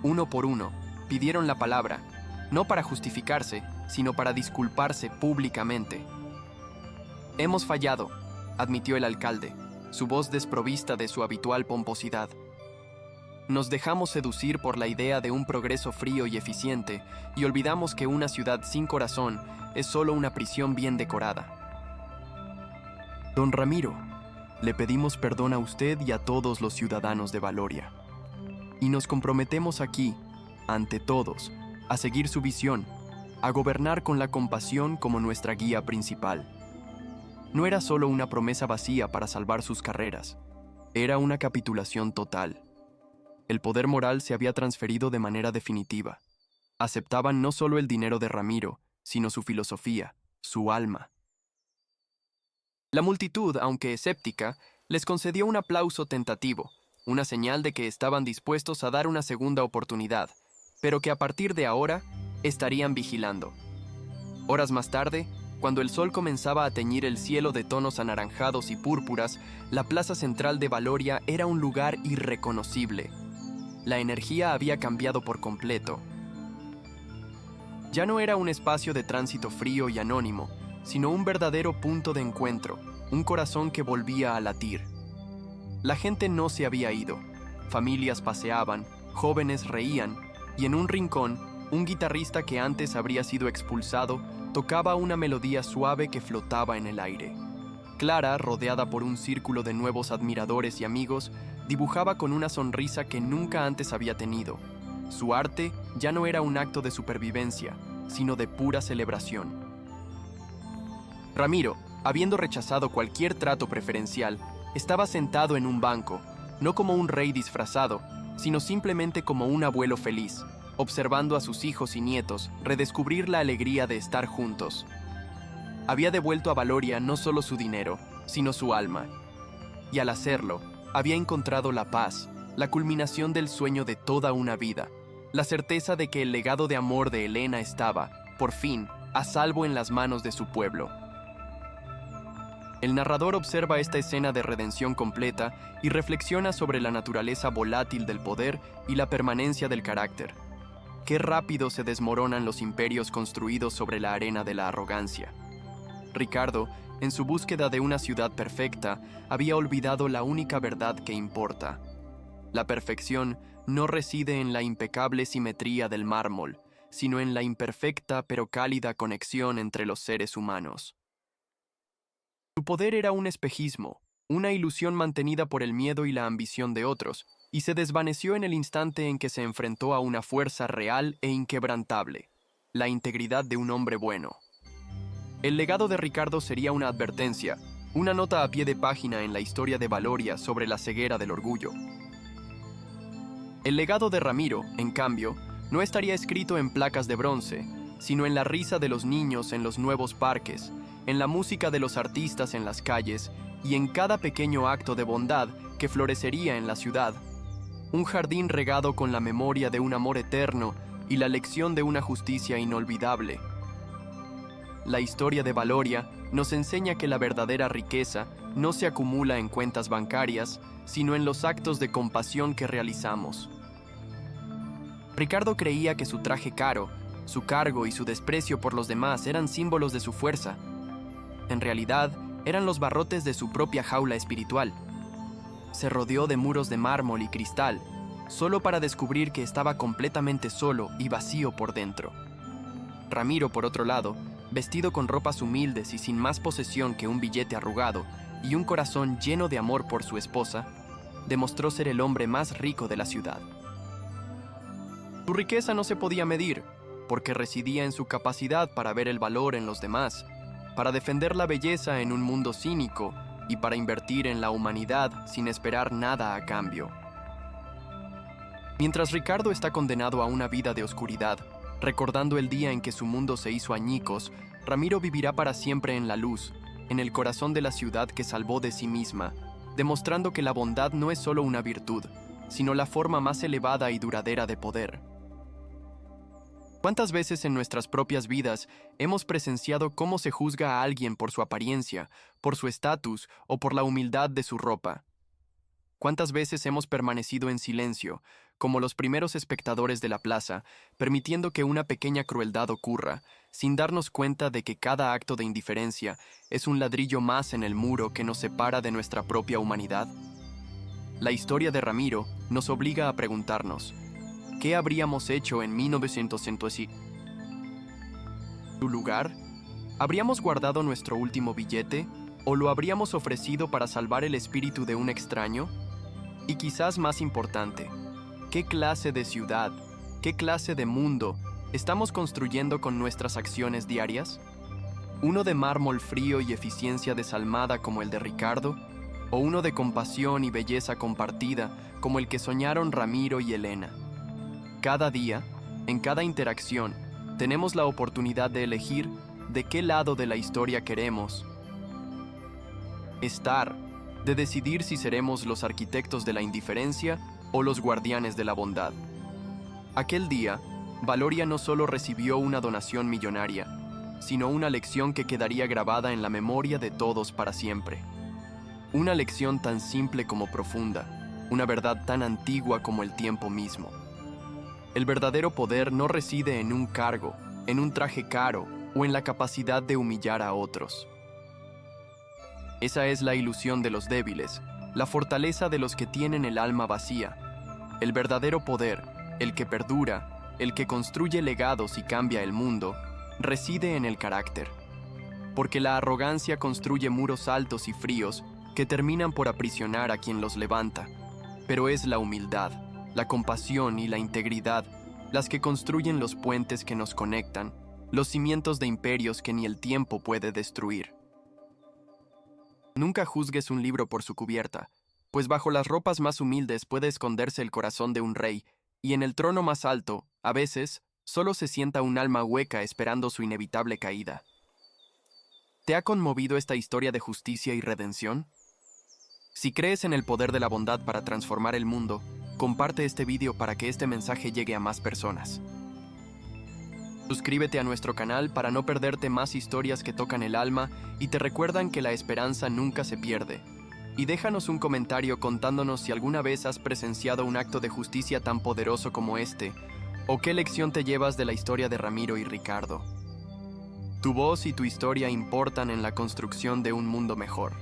Uno por uno, pidieron la palabra, no para justificarse, sino para disculparse públicamente. «Hemos fallado», admitió el alcalde, su voz desprovista de su habitual pomposidad. «Nos dejamos seducir por la idea de un progreso frío y eficiente y olvidamos que una ciudad sin corazón es solo una prisión bien decorada». «Don Ramiro, le pedimos perdón a usted y a todos los ciudadanos de Valoria. Y nos comprometemos aquí, ante todos, a seguir su visión, a gobernar con la compasión como nuestra guía principal». No era solo una promesa vacía para salvar sus carreras, era una capitulación total. El poder moral se había transferido de manera definitiva. Aceptaban no solo el dinero de Ramiro, sino su filosofía, su alma. La multitud, aunque escéptica, les concedió un aplauso tentativo, una señal de que estaban dispuestos a dar una segunda oportunidad, pero que a partir de ahora estarían vigilando. Horas más tarde, cuando el sol comenzaba a teñir el cielo de tonos anaranjados y púrpuras, la plaza central de Valoria era un lugar irreconocible. La energía había cambiado por completo. Ya no era un espacio de tránsito frío y anónimo, sino un verdadero punto de encuentro, un corazón que volvía a latir. La gente no se había ido. Familias paseaban, jóvenes reían, y en un rincón, un guitarrista que antes habría sido expulsado tocaba una melodía suave que flotaba en el aire. Clara, rodeada por un círculo de nuevos admiradores y amigos, dibujaba con una sonrisa que nunca antes había tenido. Su arte ya no era un acto de supervivencia, sino de pura celebración. Ramiro, habiendo rechazado cualquier trato preferencial, estaba sentado en un banco, no como un rey disfrazado, sino simplemente como un abuelo feliz, observando a sus hijos y nietos redescubrir la alegría de estar juntos. Había devuelto a Valoria no solo su dinero, sino su alma. Y al hacerlo, había encontrado la paz, la culminación del sueño de toda una vida, la certeza de que el legado de amor de Elena estaba, por fin, a salvo en las manos de su pueblo. El narrador observa esta escena de redención completa y reflexiona sobre la naturaleza volátil del poder y la permanencia del carácter. Qué rápido se desmoronan los imperios construidos sobre la arena de la arrogancia. Ricardo, en su búsqueda de una ciudad perfecta, había olvidado la única verdad que importa. La perfección no reside en la impecable simetría del mármol, sino en la imperfecta pero cálida conexión entre los seres humanos. Su poder era un espejismo, una ilusión mantenida por el miedo y la ambición de otros, y se desvaneció en el instante en que se enfrentó a una fuerza real e inquebrantable, la integridad de un hombre bueno. El legado de Ricardo sería una advertencia, una nota a pie de página en la historia de Valoria sobre la ceguera del orgullo. El legado de Ramiro, en cambio, no estaría escrito en placas de bronce, sino en la risa de los niños en los nuevos parques, en la música de los artistas en las calles y en cada pequeño acto de bondad que florecería en la ciudad. Un jardín regado con la memoria de un amor eterno y la lección de una justicia inolvidable. La historia de Valoria nos enseña que la verdadera riqueza no se acumula en cuentas bancarias, sino en los actos de compasión que realizamos. Ricardo creía que su traje caro, su cargo y su desprecio por los demás eran símbolos de su fuerza. En realidad, eran los barrotes de su propia jaula espiritual. Se rodeó de muros de mármol y cristal, solo para descubrir que estaba completamente solo y vacío por dentro. Ramiro, por otro lado, vestido con ropas humildes y sin más posesión que un billete arrugado y un corazón lleno de amor por su esposa, demostró ser el hombre más rico de la ciudad. Su riqueza no se podía medir, porque residía en su capacidad para ver el valor en los demás, para defender la belleza en un mundo cínico y para invertir en la humanidad sin esperar nada a cambio. Mientras Ricardo está condenado a una vida de oscuridad, recordando el día en que su mundo se hizo añicos, Ramiro vivirá para siempre en la luz, en el corazón de la ciudad que salvó de sí misma, demostrando que la bondad no es solo una virtud, sino la forma más elevada y duradera de poder. ¿Cuántas veces en nuestras propias vidas hemos presenciado cómo se juzga a alguien por su apariencia, por su estatus o por la humildad de su ropa? ¿Cuántas veces hemos permanecido en silencio, como los primeros espectadores de la plaza, permitiendo que una pequeña crueldad ocurra, sin darnos cuenta de que cada acto de indiferencia es un ladrillo más en el muro que nos separa de nuestra propia humanidad? La historia de Ramiro nos obliga a preguntarnos, ¿qué habríamos hecho en 1905? ¿Su lugar? ¿Habríamos guardado nuestro último billete o lo habríamos ofrecido para salvar el espíritu de un extraño? Y quizás más importante, ¿qué clase de ciudad, qué clase de mundo estamos construyendo con nuestras acciones diarias? ¿Uno de mármol frío y eficiencia desalmada como el de Ricardo? ¿O uno de compasión y belleza compartida como el que soñaron Ramiro y Elena? Cada día, en cada interacción, tenemos la oportunidad de elegir de qué lado de la historia queremos estar, de decidir si seremos los arquitectos de la indiferencia o los guardianes de la bondad. Aquel día, Valoria no solo recibió una donación millonaria, sino una lección que quedaría grabada en la memoria de todos para siempre. Una lección tan simple como profunda, una verdad tan antigua como el tiempo mismo. El verdadero poder no reside en un cargo, en un traje caro o en la capacidad de humillar a otros. Esa es la ilusión de los débiles, la fortaleza de los que tienen el alma vacía. El verdadero poder, el que perdura, el que construye legados y cambia el mundo, reside en el carácter. porque la arrogancia construye muros altos y fríos que terminan por aprisionar a quien los levanta. Pero es la humildad, la compasión y la integridad las que construyen los puentes que nos conectan, los cimientos de imperios que ni el tiempo puede destruir. Nunca juzgues un libro por su cubierta, pues bajo las ropas más humildes puede esconderse el corazón de un rey, y en el trono más alto, a veces, solo se sienta un alma hueca esperando su inevitable caída. ¿Te ha conmovido esta historia de justicia y redención? Si crees en el poder de la bondad para transformar el mundo, comparte este video para que este mensaje llegue a más personas. Suscríbete a nuestro canal para no perderte más historias que tocan el alma y te recuerdan que la esperanza nunca se pierde. Y déjanos un comentario contándonos si alguna vez has presenciado un acto de justicia tan poderoso como este, o qué lección te llevas de la historia de Ramiro y Ricardo. Tu voz y tu historia importan en la construcción de un mundo mejor.